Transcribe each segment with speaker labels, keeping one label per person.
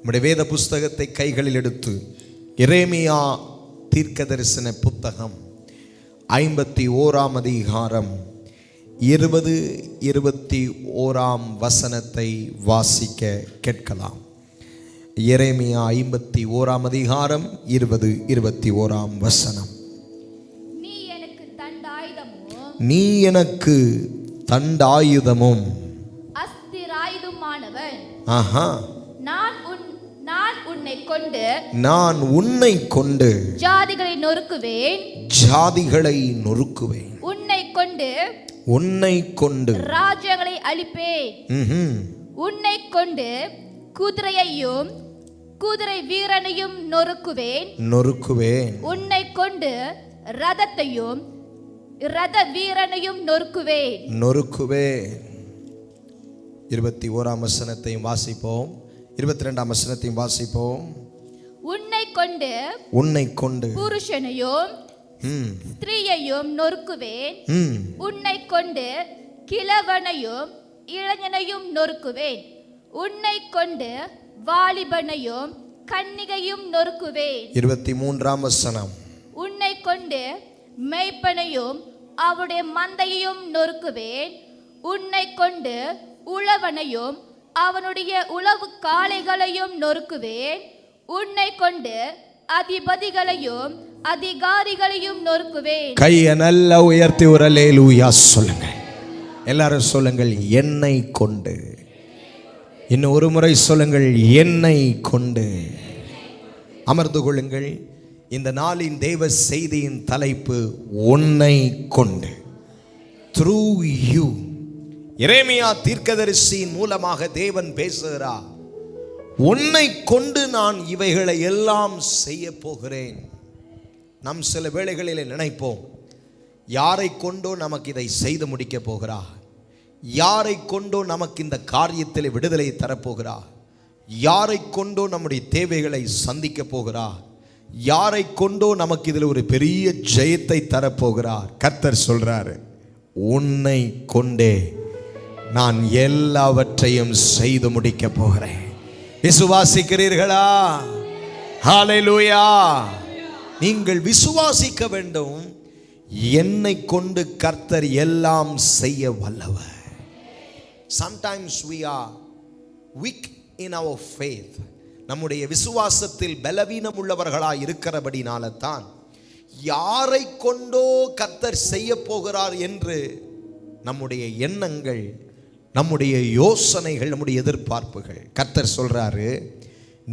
Speaker 1: நம்முடைய வேத புஸ்தகத்தை கைகளில் எடுத்து எரேமியா தீர்க்கதரிசன புத்தகம் 51ஆம் அதிகாரம் 20-21 வசனத்தை வாசிக்க கேட்கலாம். எரேமியா 51ஆம் அதிகாரம் 20-21 வசனம். நீ எனக்கு தண்டாயுதமும்
Speaker 2: அஸ்திராயுதமானவன். நான் உன்னை கொண்டு ஜாதிகளை நொறுக்குவேன். உன்னை கொண்டு ராஜ்யங்களை அழிப்பேன். உன்னை கொண்டு குதிரையையும் குதிரை வீரனையும் நொறுக்குவேன். உன்னை கொண்டு ரதத்தையும் ரத வீரனையும் நொறுக்குவேன். 21ஆம் வசனத்தையும் வாசிப்போம். 22ஆம் வசனத்தையும் வாசிப்போம். உன்னை கொண்டு புருஷனையும் ஸ்திரீயையும் நொறுக்குவேன். உன்னை கொண்டு கிழவனையும் இளைஞனையும் நொறுக்குவேன். உன்னை கொண்டு வாலிபனையும் கன்னிகையும் நொறுக்குவேன். 23ஆம் வசனம். உன்னை கொண்டு மேய்ப்பனையும் அவருடைய மந்தையையும் நொறுக்குவேன். உன்னை கொண்டு உழவனையும் அவனுடைய உழவு காளைகளையும் நொறுக்குவேன். உன்னை கொண்டு அதிபதிகளையும் அதிகாரிகளையும் நொறுக்குவேன். கையை நல்லா உயர்த்தி ஒரு அல்லேலூயா சொல்லுங்க. எல்லாரும் சொல்லுங்கள், என்னை கொண்டு. இன்னும் ஒரு முறை சொல்லுங்கள், என்னை கொண்டு. அமர்ந்து கொள்ளுங்கள். இந்த நாளின் தேவ செய்தியின் தலைப்பு உன்னை கொண்டு. Through you. எரேமியா தீர்க்கதரிசியின் மூலமாக தேவன் பேசுகிறார். உன்னை கொண்டு நான் இவைகளை எல்லாம் செய்ய போகிறேன். நாம் சில வேளைகளில் நினைப்போம், யாரை கொண்டோ நமக்கு இதை செய்து முடிக்க போகிறார், யாரை கொண்டோ நமக்கு இந்த காரியத்தில் விடுதலை தரப்போகிறார், யாரை கொண்டோ நம்முடைய தேவைகளை சந்திக்க போகிறார், யாரை கொண்டோ நமக்கு இதில் ஒரு பெரிய ஜெயத்தை தரப்போகிறார். கர்த்தர் சொல்றாரு, உன்னை கொண்டே நான் எல்லாவற்றையும் செய்து முடிக்க போகிறேன். விசுவாசிக்கிறீர்களா? ஹல்லேலூயா. நீங்கள் விசுவாசிக்க வேண்டும். என்னை கொண்டு கர்த்தர் எல்லாம் செய்ய வல்லவர். Sometimes we are weak in our faith. நம்முடைய விசுவாசத்தில் பலவீனம் உள்ளவர்களாய் இருக்கிறபடினால தான் யாரை கொண்டோ கர்த்தர் செய்ய போகிறார் என்று நம்முடைய எண்ணங்கள், நம்முடைய யோசனைகள், நம்முடைய எதிர்பார்ப்புகள். கர்த்தர் சொல்றாரு,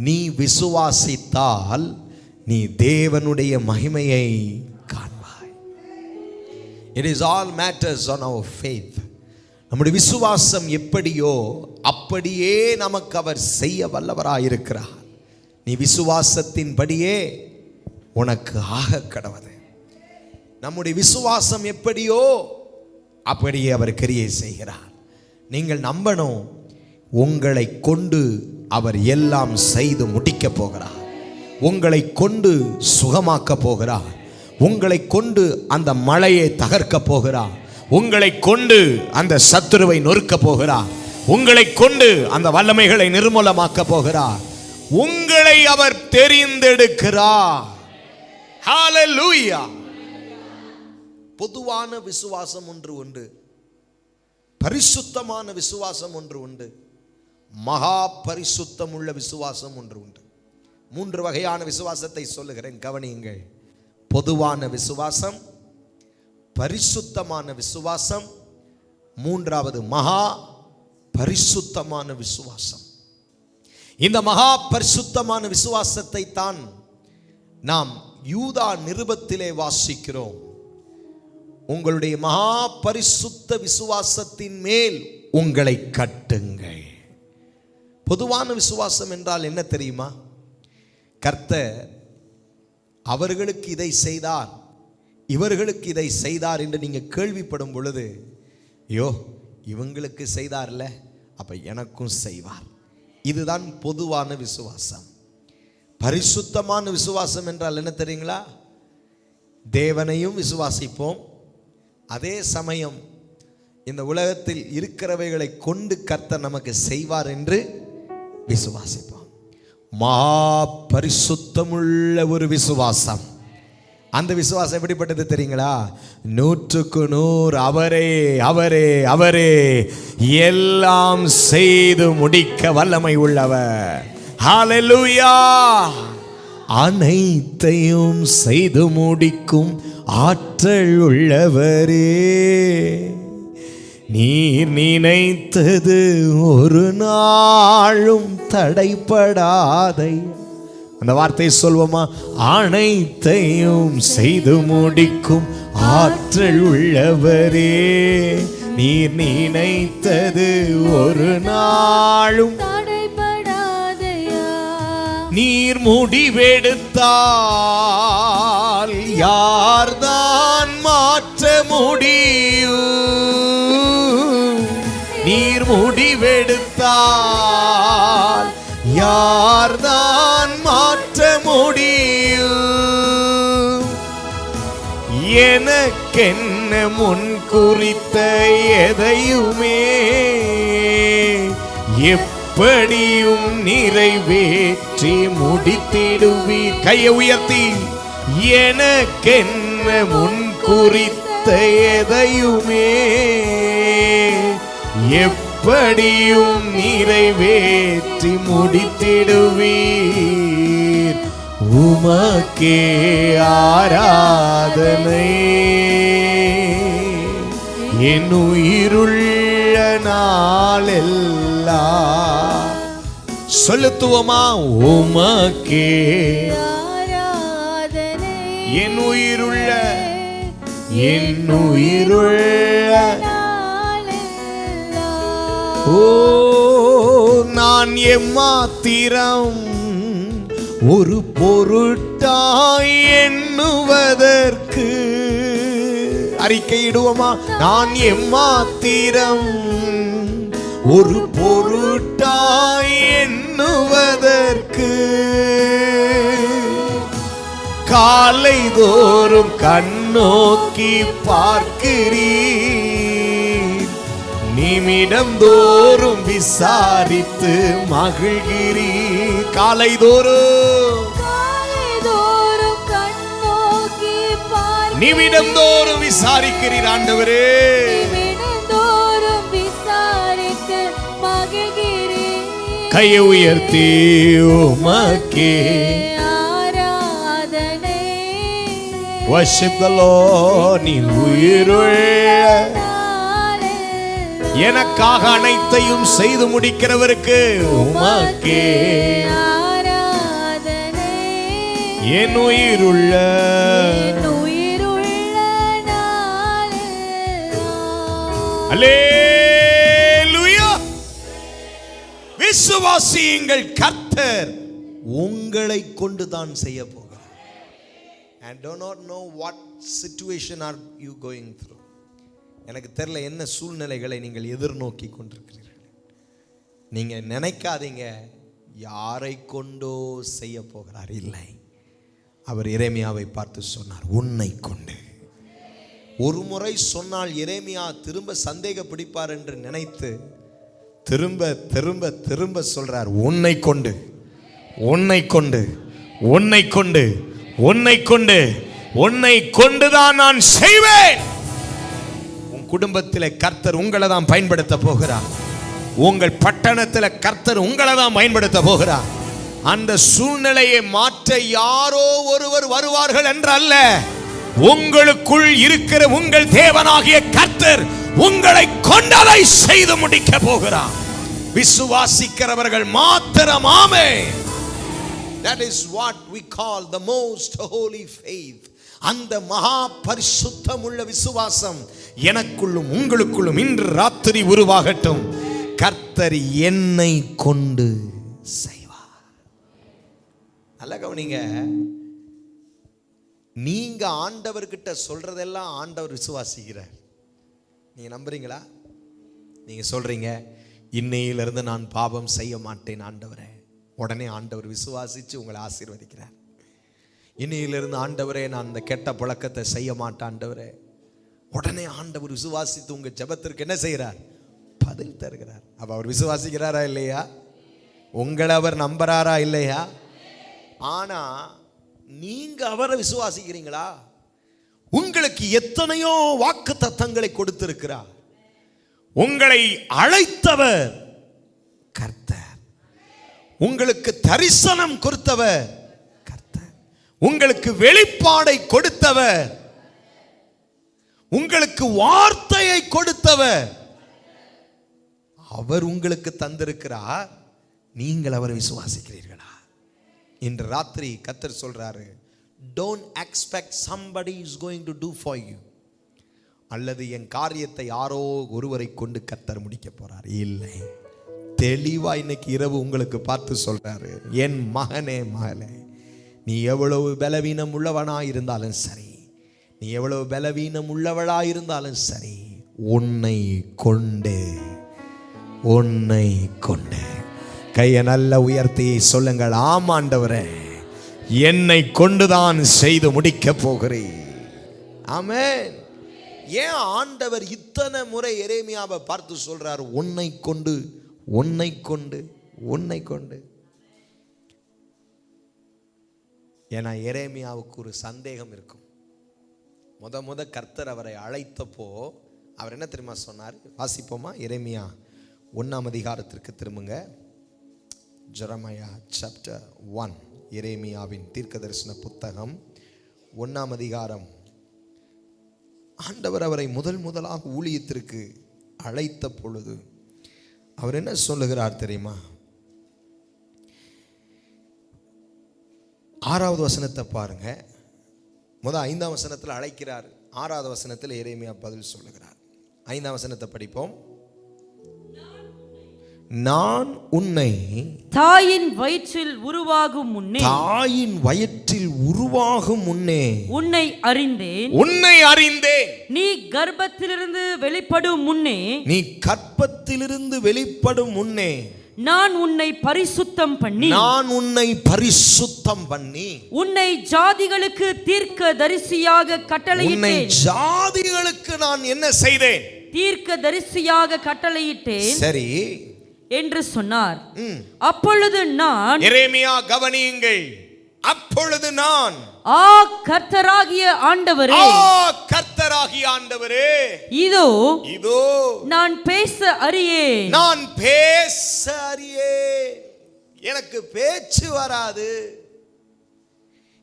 Speaker 2: நீ விசுவாசித்தால் நீ தேவனுடைய மகிமையை காண்பாய். It is all matters on our faith. நம்முடைய விசுவாசம் எப்படியோ அப்படியே நமக்கு அவர் செய்ய வல்லவராயிருக்கிறார். நீ விசுவாசத்தின்படியே உனக்கு ஆக கடவது. நம்முடைய விசுவாசம் எப்படியோ அப்படியே அவர் கிரியை செய்கிறார். நீங்கள் நம்பணும், உங்களை கொண்டு அவர் எல்லாம் செய்து முடிக்க போகிறார். உங்களை கொண்டு சுகமாக்க போகிறார். உங்களை கொண்டு அந்த மலையை தகர்க்க போகிறார். உங்களை கொண்டு அந்த சத்துருவை நொறுக்க போகிறார். உங்களை கொண்டு அந்த வல்லமைகளை நிர்மூலமாக்க போகிறார். உங்களை அவர் தெரிந்தெடுக்கிறார். ஹல்லேலூயா. பொதுவான விசுவாசம் ஒன்று உண்டு, பரிசுத்தமான விசுவாசம் ஒன்று உண்டு, மகா பரிசுத்தம் உள்ள விசுவாசம் ஒன்று உண்டு. 3 வகையான விசுவாசத்தை சொல்லுகிறேன், கவனியுங்கள். பொதுவான விசுவாசம், பரிசுத்தமான விசுவாசம், 3வது மகா பரிசுத்தமான விசுவாசம். இந்த மகா பரிசுத்தமான விசுவாசத்தை தான் நாம் யூதா நிருபத்திலே வாசிக்கிறோம். உங்களுடைய மகா பரிசுத்த விசுவாசத்தின் மேல் உங்களை கட்டுங்கள். பொதுவான விசுவாசம் என்றால் என்ன தெரியுமா? கர்த்தர் அவர்களுக்கு இதை செய்தார், இவர்களுக்கு இதை செய்தார் என்று நீங்க கேள்விப்படும் பொழுது, ஐயோ இவங்களுக்கு செய்தார்ல, அப்ப எனக்கும் செய்வார். இதுதான் பொதுவான விசுவாசம். பரிசுத்தமான விசுவாசம் என்றால் என்ன தெரியுங்களா? தேவனையும் விசுவாசிப்போம், அதே சமயம் இந்த உலகத்தில் இருக்கிறவைகளை கொண்டு கர்த்தர் நமக்கு செய்வார் என்று விசுவாசிப்போம்.
Speaker 1: மகா பரிசுத்தமுள்ள ஒரு விசுவாசம். அந்த விசுவாசம் எப்படிப்பட்டது தெரியுங்களா? 100க்கு 100 அவரே அவரே அவரே எல்லாம் செய்து முடிக்க வல்லமை உள்ளவர். ஹalleluya. அனைத்தையும் செய்து முடிக்கும் ஆற்றல் உள்ளவரே, நீர் நினைத்தது ஒரு நாளும் தடைபடாதை. அந்த வார்த்தையை சொல்வோமா? அனைத்தையும் செய்து முடிக்கும் ஆற்றல் உள்ளவரே, நீர் நினைத்தது ஒரு நாளும்
Speaker 3: தடைபடாதையா.
Speaker 1: நீர் முடிவெடுத்தால் யார்தான் மாற்ற முடியும்? நீர் முடிவெடுத்தால் யார்தான் மாற்ற முடியும்? எனக்கென்ன முன் குறித்த எதையுமே எப்படியும் நிறைவேற்றி முடித்திடுவீர். கையை உயர்த்தி, எனக்கென்ன முன் குறித்த எதையுமே எப்படியும் நிறைவேற்றி முடித்திடுவீர். உமக்கே ஆராதனை, என் உயிருள்ள நாளெல்லாம் செலுத்துவோமா? உமக்கே
Speaker 3: ஆராதனை,
Speaker 1: என் உயிருள்ள ஓ, நான் எம்மாத்திரம் ஒரு பொருட்டாய் எண்ணுவதற்கு. அறிக்கையிடுவோமா? நான் எம்மாத்திரம் ஒரு பொருட்டாய் எண்ணுவதற்கு. காலைதோறும் கண்ணோக்கி பார்க்கிறீர், நிமிடம் தோறும் விசாரித்து மகிழ்கிறீர். காலைதோறும்
Speaker 3: கண்ணோக்கி பார்க்கிறீர்,
Speaker 1: நிமிடம் தோறும் விசாரிக்கிறீர். ஆண்டவரே,
Speaker 3: நிமிடந்தோறும் விசாரித்து மகிழ்கிறீர்.
Speaker 1: கையை உயர்த்தி, உமக்கே
Speaker 3: ஆராதனை.
Speaker 1: worship the Lord. நீ உயிருள்ள, எனக்காக அனைத்தையும் செய்து முடிக்கிறவருக்கு உமக்கே
Speaker 3: ஆராதனை.
Speaker 1: என் உயிருள்ள அல்லேலூயா. விசுவாசியுங்கள், கர்த்தர் உங்களை கொண்டு தான் செய்ய போகிறார். And do not know what situation are you going through. எனக்கு தெரியல என்ன சூழ்நிலைகளை நீங்கள் எதிர்நோக்கி கொண்டிருக்கிறீர்கள். நீங்க நினைக்காதீங்க யாரை கொண்டோ செய்ய போகிறார். இல்லை, அவர் எரேமியாவை பார்த்து சொன்னார், உன்னை கொண்டு. ஒரு முறை சொன்னால் எரேமியா திரும்ப சந்தேக பிடிப்பார் என்று நினைத்து திரும்ப திரும்ப திரும்ப சொல்றார், உன்னை கொண்டு, உன்னை கொண்டு, உன்னை கொண்டு, உன்னை கொண்டு, உன்னை கொண்டுதான் நான் செய்வேன். உன் குடும்பத்தில் கர்த்தர் உங்களை தான் பயன்படுத்த போகிறார். உங்கள் பட்டணத்தில் கர்த்தர் உங்களை தான் பயன்படுத்த போகிறார். அந்த சூழ்நிலையை மாற்ற யாரோ ஒருவர் வருவார்கள் என்று அல்ல, உங்களுக்குள் இருக்கிற உங்கள் தேவனாகிய கர்த்தர் உங்களை கொண்டதை செய்து முடிக்க போகிறார். விசுவாசிக்கிறவர்கள் மாத்திரம் ஆமென். That is what we call the most holy faith. அந்த மகா பரிசுத்தம் உள்ள விசுவாசம் எனக்குள்ளும் உங்களுக்குள்ளும் இன்று ராத்திரி உருவாகட்டும். கர்த்தர் என்னை கொண்டு செய்வார். நல்ல கவனிங்க, நீங்க ஆண்டவர்கிட்ட சொல்றதெல்லாம் ஆண்டவர் விசுவாசிக்கிறார். நீங்க நம்புறீங்களா? நீங்க சொல்றீங்க, இன்னையிலிருந்து நான் பாவம் செய்ய மாட்டேன் ஆண்டவரே. உடனே ஆண்டவர் விசுவாசிச்சு உங்களை ஆசீர்வதிக்கிறார். இன்னையிலிருந்து ஆண்டவரே நான் அந்த கெட்ட பழக்கத்தை செய்ய மாட்டேன் ஆண்டவரே. உடனே ஆண்டவர் விசுவாசித்து உங்க ஜெபத்திற்கு என்ன செய்கிறார்? பதில் தருகிறார். அப்ப அவர் விசுவாசிக்கிறாரா இல்லையா? உங்களை அவர் நம்புறாரா இல்லையா? ஆனா நீங்க அவரை விசுவாசிக்கிறீங்களா? உங்களுக்கு எத்தனையோ வாக்குத்தத்தங்களை கொடுத்திருக்கிறார். உங்களை அழைத்தவர் கர்த்தர். உங்களுக்கு தரிசனம் கொடுத்தவர் கர்த்தர். உங்களுக்கு வெளிப்பாடை கொடுத்தவர், உங்களுக்கு வார்த்தையை கொடுத்தவர் அவர் உங்களுக்கு தந்திருக்கிறார். நீங்கள் அவரை விசுவாசிக்கிறீர்களா? இன்று ராத்திரி கர்த்தர் சொல்றாரு, don't expect somebody is going to do for you. அல்லது என் காரியத்தை யாரோ ஒருவரை கொண்டு கர்த்தர் முடிக்க போறார். இல்லை, தெளிவா இன்னைக்கு இரவு உங்களுக்கு பார்த்து சொல்றாரு, என் மகனே மகளே, நீ எவ்வளவு பலவீனம் உள்ளவனா இருந்தாலும் சரி, நீ எவ்வளவு பலவீனம் உள்ளவளா இருந்தாலும் சரி, உன்னை கொண்டு கையை நல்ல உயர்த்தி சொல்லுங்கள், ஆமாண்டவரே, என்னை கொண்டுதான் செய்து முடிக்க போகிறேன். ஆமென். ஏன் ஆண்டவர் இத்தனை முறை எரேமியாவை பார்த்து சொல்றார், உன்னை கொண்டு உன்னை கொண்டு உன்னை கொண்டு? ஏன்னா எரேமியாவுக்கு ஒரு சந்தேகம் இருக்கும். முத கர்த்தர் அவரை அழைத்தப்போ அவர் என்ன தெரியுமா சொன்னார்? வாசிப்போமா? எரேமியா 1ஆம் அதிகாரத்திற்கு திரும்புங்க. ஜெரமையா சாப்டர் 1, எரேமியாவின் தீர்க்கதரிசன புத்தகம் 1ஆம் அதிகாரம். ஆண்டவர் அவரை முதலாக ஊழியத்திற்கு அழைத்த பொழுது அவர் என்ன சொல்லுகிறார் தெரியுமா? 6வது வசனத்தை பாருங்க. 5ஆம் வசனத்தில் அழைக்கிறார், 6வது வசனத்தில் எரேமியா பதில் சொல்லுகிறார். 5ஆம் வசனத்தை படிப்போம். நான் உன்னை
Speaker 4: தாயின் வயிற்றில் உருவாகும் முன்னே உன்னை அறிந்தேன். நீ கர்ப்பத்திலிருந்து வெளிப்படும் முன்னே நான் உன்னை பரிசுத்தம் பண்ணி உன்னை ஜாதிகளுக்கு தீர்க்கதரிசியாக கட்டளையிட்டேன்.
Speaker 1: ஜாதிகளுக்கு நான் என்ன செய்தேன்?
Speaker 4: தீர்க்கதரிசியாக கட்டளையிட்டேன்.
Speaker 1: சரி
Speaker 4: என்று சொன்னார். அப்பொழுது நான்,
Speaker 1: எரேமியா கவனியுங்கள், அப்பொழுது நான்,
Speaker 4: கர்த்தராகிய ஆண்டவரே, இதோ நான் பேச அறியேன்.
Speaker 1: எனக்கு பேச்சு வராது,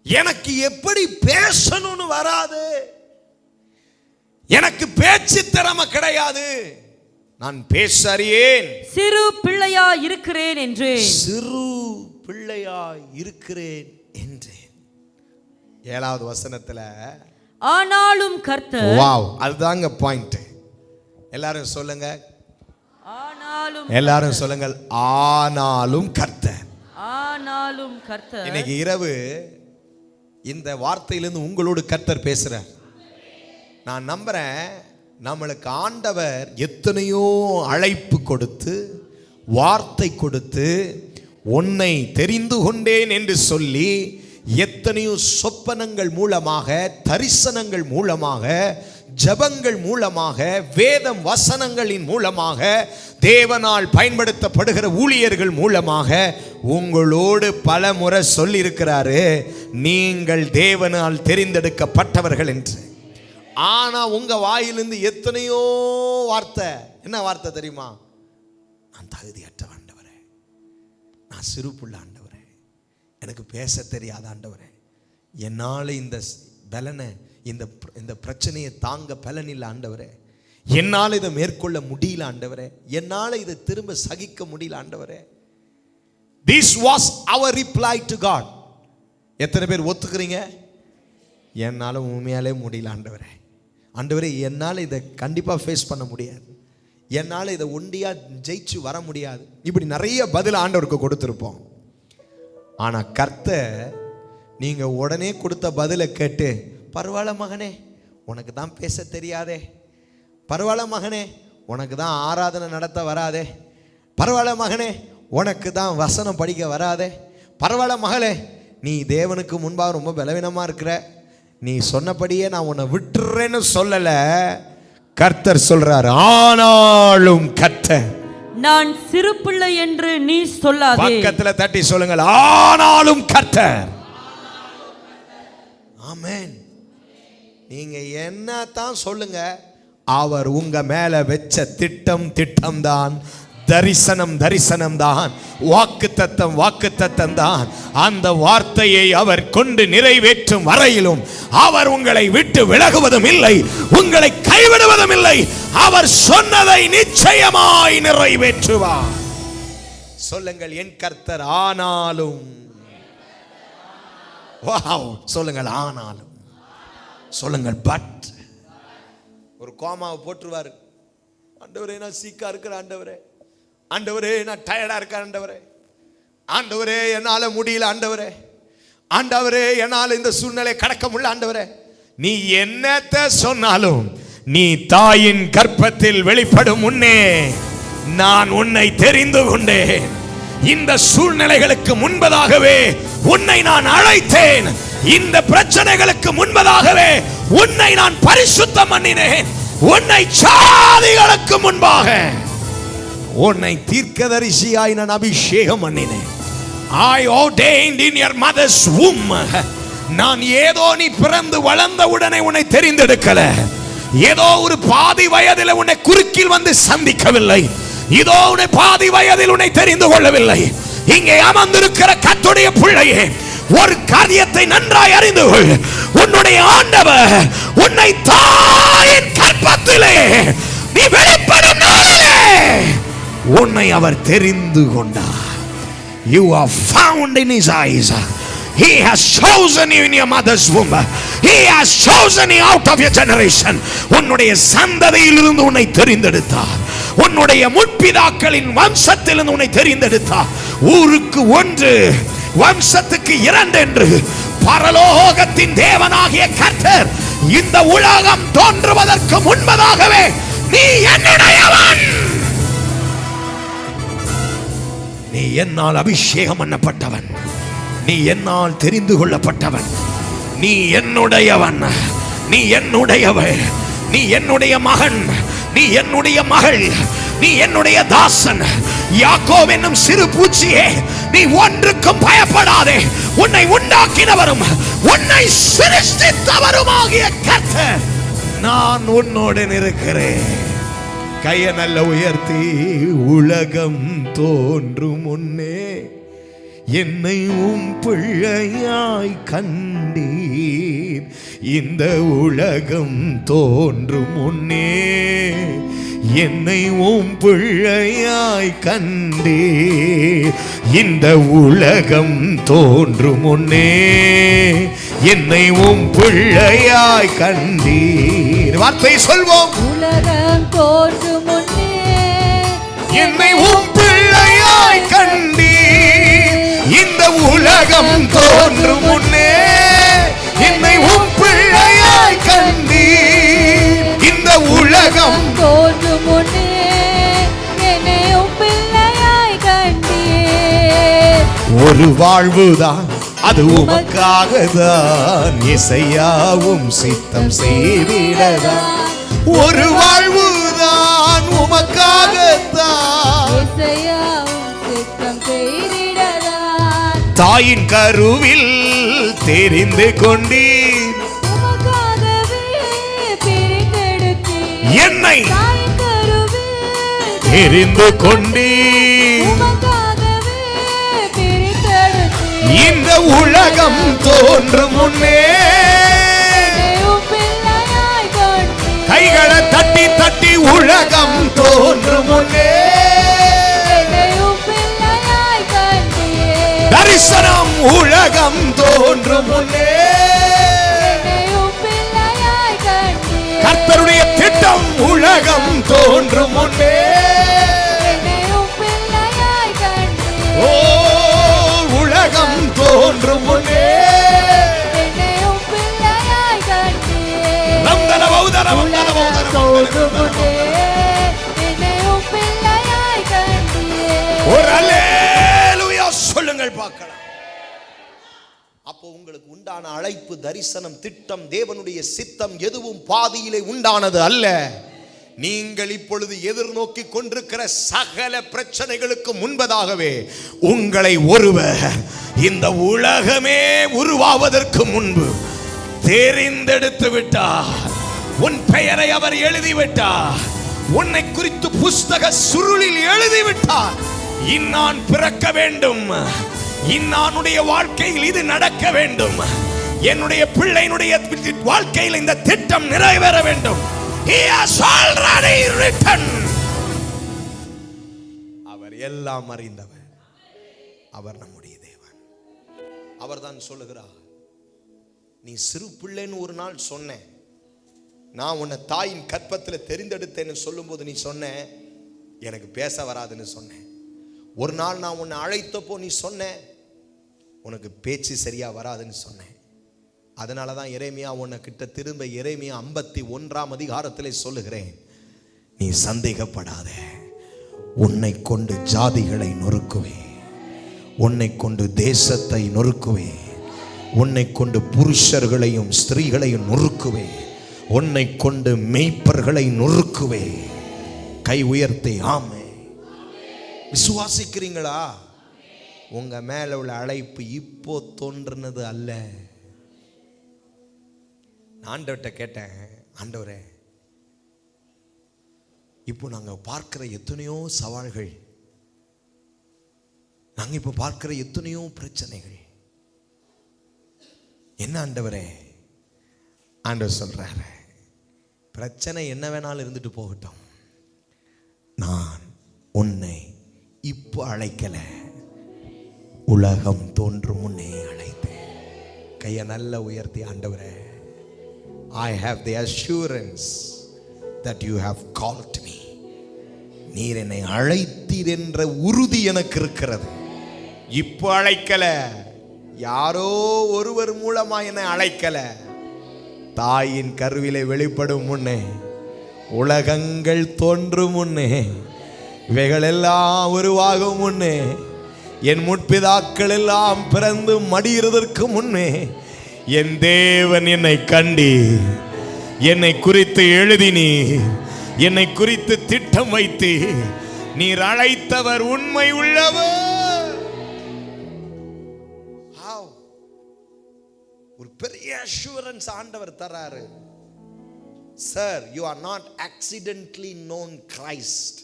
Speaker 1: எனக்கு எப்படி பேசணும்னு வராது, எனக்கு பேச்சு திறமை கிடையாது, நான் பேச அறியேன்,
Speaker 4: சிறு பிள்ளையா இருக்கிறேன் என்றேன்.
Speaker 1: 7வது வசனத்துல
Speaker 4: ஆனாலும் கர்த்தர்,
Speaker 1: வாவ், அதுதாங்க பாயிண்ட். எல்லாரும் சொல்லுங்க, ஆனாலும் கர்த்தர். இன்னைக்கு இரவு இந்த வார்த்தையிலிருந்து உங்களோடு கர்த்தர் பேசுறார். நான் நம்புறேன், நம்மளுக்கு ஆண்டவர் எத்தனையோ அழைப்பு கொடுத்து, வார்த்தை கொடுத்து, உன்னை தெரிந்து கொண்டேன் என்று சொல்லி, எத்தனையோ சொப்பனங்கள் மூலமாக, தரிசனங்கள் மூலமாக, ஜபங்கள் மூலமாக, வேதம் வசனங்களின் மூலமாக, தேவனால் பயன்படுத்தப்படுகிற ஊழியர்கள் மூலமாக உங்களோடு பல முறை சொல்லி இருக்கிறாரு, நீங்கள் தேவனால் தெரிந்தெடுக்கப்பட்டவர்கள் என்று. ஆனா உங்க வாயிலிருந்து எத்தனையோ வார்த்தை. என்ன வார்த்தை தெரியுமா? நான் தகுதியற்ற ஆண்டவரே, நான் சிறு புள்ள ஆண்டவரே, எனக்கு பேச தெரியாத ஆண்டவரே, என்னால இந்த பலனை, இந்த பிரச்சனையை தாங்க பலன் இல்லை ஆண்டவரே, என்னால் இதை மேற்கொள்ள முடியல ஆண்டவரே, என்னால் இதை திரும்ப சகிக்க முடியல ஆண்டவரே. This was our reply to God. எத்தனை பேர் ஒத்துக்கிறீங்க? என்னால் உண்மையாலே முடியல ஆண்டவரே, ஆண்டவரே என்னால் இதை கண்டிப்பாக ஃபேஸ் பண்ண முடியாது, என்னால் இதை ஒண்டியாக ஜெயிச்சு வர முடியாது. இப்படி நிறைய பதில் ஆண்டவருக்கு கொடுத்துருப்போம். ஆனால் கர்த்தர் நீங்கள் உடனே கொடுத்த பதிலை கேட்டு, பரவாயில்ல மகனே, உனக்கு தான் பேச தெரியாதே, பரவாயில்ல மகனே, உனக்கு தான் ஆராதனை நடத்த வராதே, பரவாயில்ல மகனே, உனக்கு தான் வசனம் படிக்க வராதே, பரவாயில்ல மகளே, நீ தேவனுக்கு முன்பாக ரொம்ப பலவீனமாக இருக்கிற, நீ சொன்னபடியே நான் உன்னை விட்டுறேன்னு சொல்லலை. கர்த்தர் சொல்றார், ஆனாலும் கர்த்தர்
Speaker 4: நான் சிறு பிள்ளை என்று நீ சொல்லாதே.
Speaker 2: பக்கத்துல தட்டி சொல்லுங்கள், ஆனாலும் கர்த்தர். ஆமென். நீங்க என்னதான் சொல்லுங்க, அவர் உங்க மேல வெச்ச திட்டம் தான், தரிசனம் தான், வாக்குத்தத்தம் தான். அந்த வார்த்தையை அவர் கொண்டு நிறைவேற்றும் வரையிலும் அவர் உங்களை விட்டு விலகுவதும் இல்லை, உங்களை கைவிடுவதும் இல்லை. அவர் சொன்னதை நிச்சயமாய் நிறைவேற்றுவார். சொல்லுங்கள், என் கர்த்தர் ஆனாலும். வாவ், சொல்லுங்கள், ஆனாலும். சொல்லுங்கள், பட். ஒரு கோமாவை போட்டுருவாரு. ஆண்டவரே நான் சீக்கா இருக்கிற ஆண்டவரே, ஆண்டவரே நான் டயர்டா இருக்க ஆண்டவரே, ஆண்டவரே என்னால முடியல ஆண்டவரே, ஆண்டவரே என்னால இந்த சூழ்நிலை கடக்க முடியல ஆண்டவரே. நீ என்னத்த சொன்னாலும், நீ தாயின் கர்ப்பத்தில் வெளிப்படும் முன்னே நான் உன்னை தெரிந்து கொண்டேன். இந்த சூழ்நிலைகளுக்கு முன்பதாகவே உன்னை நான் அழைத்தேன். இந்த பிரச்சனைகளுக்கு முன்பதாகவே உன்னை நான் பரிசுத்தம் பண்ணினேன். உன்னை சாதிகளுக்கு முன்பாக உன்னை தீர்க்கதரிசியாய் நான் அபிஷேகம் பண்ணினேன். I ordained in your mother's womb. நான் ஏதோ நீ பிறந்து வளர்ந்த உடனே உன்னை தெரிந்தெடுக்கல, ஏதோ ஒரு பாதி வயதில் உன்னை குறுக்கில் வந்து சந்திக்கவில்லை, இதோ உன்னை பாதி வயதில் உன்னை தெரிந்து கொள்ளவில்லை. இங்கே அமர்ந்திருக்கிற கர்த்தருடைய பிள்ளையே, ஒரு காரியத்தை நன்றாய் அறிந்து கொள். உன்னுடைய ஆண்டவர் உன்னை தாயின் கர்ப்பத்திலே நீ வெளிப்படும் நாளிலே உன்னை அவர் தெரிந்து கொண்டார். You are found in his eyes. He has chosen you in your mother's womb. He has chosen you out of your generation. உன்னுடைய சந்ததியிலிருந்து உன்னை தெரிந்தெடுத்தார். உன்னுடைய முற்பிதாக்களின் வம்சத்திலிருந்து உன்னை தெரிந்தெடுத்தார். ஊருக்கு ஒன்று, வம்சத்துக்கு இரண்டு என்று பரலோகத்தின் தேவனாகிய கர்த்தர் இந்த உலகம் தோன்றுவதற்கு முன்பதாகவே நீ என்னுடையவன், நீ என்னால் அபிஷேகம் பண்ணப்பட்டவன், நீ என்னால் தெரிந்து கொள்ளப்பட்டவன், நீ என்னுடையவன், நீ என்னுடையவள், நீ என்னுடைய மகன், நீ என்னுடைய மகள், நீ என்னுடைய தாசன். யாக்கோபு என்னும் சிறு பூச்சியே, நீ ஒன்றுக்கும் பயப்படாதே. உன்னை உண்டாக்கினவரும் உன்னை சிருஷ்டித்தவருமாகிய கர்த்தர் நான் உன்னோடு இருக்கிறேன். கையை நல்ல உயர்த்தி, உலகம் தோன்றும் முன்னே என்னை உம் பிள்ளையாய் கண்டீர். இந்த உலகம் தோன்றும் முன்னே என்னை உம் பிள்ளையாய் கண்டீர். இந்த உலகம் தோன்றும் முன்னே என்னை உம் பிள்ளையாய் கண்டீர். வார்த்தை சொல்வோம்,
Speaker 3: உலகம் தோன்றும் முன்னே
Speaker 2: என்னை உம் பிள்ளையாய் கண்டீர். இந்த உலகம் தோன்றும் முன்னே என்னை உம் பிள்ளையாய் கண்டீர். இந்த உலகம்
Speaker 3: தோன்றும் முன்னே என்னை உம் பிள்ளையாய் கண்டீர்.
Speaker 2: ஒரு வாழ்வுதான், அது உமக்காகதான், இசையாவும் சித்தம் செய்திடதான். ஒரு வாழ்வுதான் உமக்காகத்தான்,
Speaker 3: இசையாவும் சித்தம் செய்திடதான்.
Speaker 2: தாயின் கருவில் தெரிந்து கொண்டீர்.
Speaker 3: உமக்காகவே பிரித்தெடுத்தீர்.
Speaker 2: என்னை
Speaker 3: தாயின் கருவில்
Speaker 2: தெரிந்து கொண்டீர்.
Speaker 3: உமக்காகவே பிரித்தெடுத்தீர்.
Speaker 2: இந்த உலகம் தோன்றும் முன்னே
Speaker 3: என்னை உம் பிள்ளையாய் கண்டீர்.
Speaker 2: கைகளை தட்டி தட்டி, உலகம் தோன்றும் முன்னே
Speaker 3: என்னை உம் பிள்ளையாய் கண்டீர்.
Speaker 2: தரிசனம், உலகம் தோன்றும் முன்னே
Speaker 3: என்னை உம் பிள்ளையாய் கண்டீர்.
Speaker 2: கர்த்தருடைய திட்டம், உலகம் தோன்றும் முன்னே.
Speaker 3: என்னை உம் பிள்ளையாய் கண்டீர்.
Speaker 2: ஓ, உலகம் தோன்றும் முன்னே
Speaker 3: என்னை உம் பிள்ளையாய் கண்டீர்.
Speaker 2: நந்தனவௌதரம்
Speaker 3: உலகம் தோன்றும் முன்னே என்னை உம் பிள்ளையாய் கண்டீர்.
Speaker 2: ஒரு அல்லேலூயா சொல்லுங்கள் பார்க்கலாம். அப்போ உங்களுக்கு உண்டான அழைப்பு, தரிசனம், திட்டம், தேவனுடைய சித்தம் எதுவும் பாதியிலே உண்டானது அல்ல.
Speaker 1: நீங்கள் இப்பொழுது எதிர்நோக்கி கொண்டிருக்கிற சகல பிரச்சனைகளுக்கு முன்பதாகவே உங்களை ஒருவர் இந்த உலகமே உருவாவதற்கு முன்பு தெரிந்தெடுத்து விட்டார். உன் பெயரை அவர் எழுதிவிட்டார். உன்னை குறித்து புஸ்தக சுருளில் எழுதிவிட்டார். இன்னான் பிறக்க வேண்டும், இன்னானுடைய வாழ்க்கையில் இது நடக்க வேண்டும், என்னுடைய பிள்ளையினுடைய வாழ்க்கையில் இந்த திட்டம் நிறைவேற வேண்டும். He has already written. அவர் எல்லாம் அறிந்தவர். அவர் நம்முடைய தேவன். அவர் தான் சொல்லுகிறார், நீ சிறு பிள்ளைன்னு ஒரு நாள் சொன்ன, நான் உன்னை தாயின் கற்பத்தில் தெரிந்தெடுத்தேன்னு சொல்லும்போது நீ சொன்ன எனக்கு பேச வராதுன்னு சொன்னேன். ஒரு நாள் நான் உன்னை அழைத்தப்போ நீ சொன்ன உனக்கு பேச்சு சரியா வராதுன்னு சொன்னேன். அதனால தான் எரேமியா உன்னை கிட்ட திரும்ப எரேமியா 51ஆம் அதிகாரத்திலே சொல்லுகிறேன், நீ சந்தேகப்படாத, உன்னை கொண்டு ஜாதிகளை நொறுக்குவேன், உன்னை கொண்டு தேசத்தை நொறுக்குவேன், உன்னை கொண்டு புருஷர்களையும் ஸ்திரீகளையும் நொறுக்குவேன், உன்னை கொண்டு மெய்ப்பர்களை நொறுக்குவேன். கை உயர்த்தி ஆமே. விசுவாசிக்கிறீங்களா? உங்க மேல உள்ள அழைப்பு இப்போ தோன்றுனது அல்ல. ஆண்டவர்கிட்ட கேட்டேன், ஆண்டவரே இப்போ நாங்க பார்க்கிற எத்தனையோ சவால்கள், நாங்க இப்போ பார்க்கிற எத்தனையோ பிரச்சனைகள் என்ன ஆண்டவரே? ஆண்டவர் சொல்றாரு, பிரச்சனை என்ன வேணாலும் இருந்துட்டு போகட்டும், நான் உன்னை இப்போ அழைக்கல, உலகம் தோன்றும் முன்னே அழைத்தேன். கையை நல்ல உயர்த்தி, ஆண்டவரே I have the assurance that you have called me. நீர் என்னை அழைத்தீர் என்ற உறுதி எனக்கு இருக்கிறது. இப்போ அழைக்கல, யாரோ ஒருவர் மூலமா என்னை அழைக்கல, தாயின் கருவிலே வெளிப்படும் முன்னே, உலகங்கள் தோன்றும் முன்னே, இவைகள் எல்லாம் உருவாகும் முன்னே, என் முற்பிதாக்கள் எல்லாம் பிறந்து மடியிறதற்கு முன்னே என் தேவன் என்னை கண்டி, என்னை குறித்து எழுதினி, என்னை குறித்து திட்டம் வைத்து நீர் அழைத்தவர் உண்மை உள்ளவர். ஒரு பெரிய அஷூரன்ஸ் ஆண்டவர் தராரு. Sir, you are not accidentally known Christ.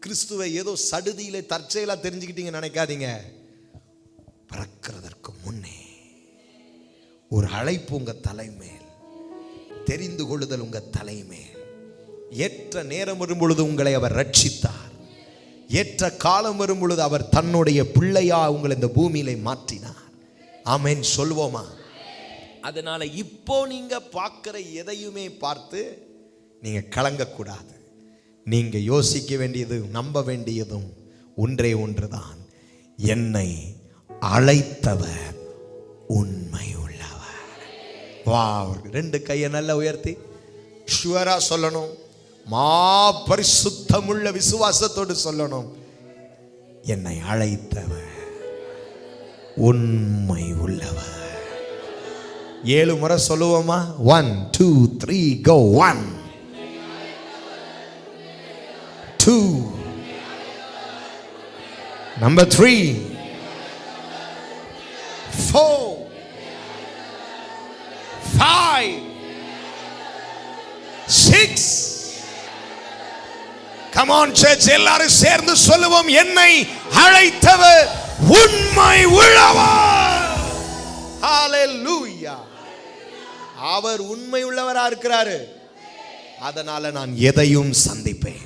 Speaker 1: கிறிஸ்துவை ஏதோ சடுதியிலே தற்செயலா தெரிஞ்சுக்கிட்டீங்க நினைக்காதீங்க. பிறக்கிறதற்கு முன்னே ஒரு அழைப்பு உங்க தலைமேல், தெரிந்து கொள்ளுதல் உங்க தலைமேல். ஏற்ற நேரம் வரும் பொழுது உங்களை அவர் ரட்சித்தார். ஏற்ற காலம் வரும் பொழுது அவர் தன்னுடைய பிள்ளையா உங்களை இந்த பூமியிலே மாற்றினார். ஆமென் சொல்வோமா? அதனால இப்போ நீங்க பார்க்கிற எதையுமே பார்த்து நீங்க கலங்கக்கூடாது. நீங்க யோசிக்க வேண்டியது, நம்ப வேண்டியதும் ஒன்றே ஒன்றுதான், என்னை அழைத்தவர் உண்மை உள்ளவர். வா, ரெண்டு கையை நல்லா உயர்த்தி ஷுவரா சொல்லணும், மா பரிசுத்தமுள்ள விசுவாசத்தோடு சொல்லணும், என்னை அழைத்தவர் உண்மை உள்ளவர். 7 முறை சொல்லுவோமா? 1 2 3 go. 1 2 number 3 4 5 6. come on church, எல்லாரும் சேர்ந்து சொல்லுவோம், என்னை அழைத்தவர் உண்மை உள்ளவர். ஹalleluya. அவர் உண்மை உள்ளவரா இருக்கிறாரு. அதனால நான் எதையும் சந்திப்பேன்,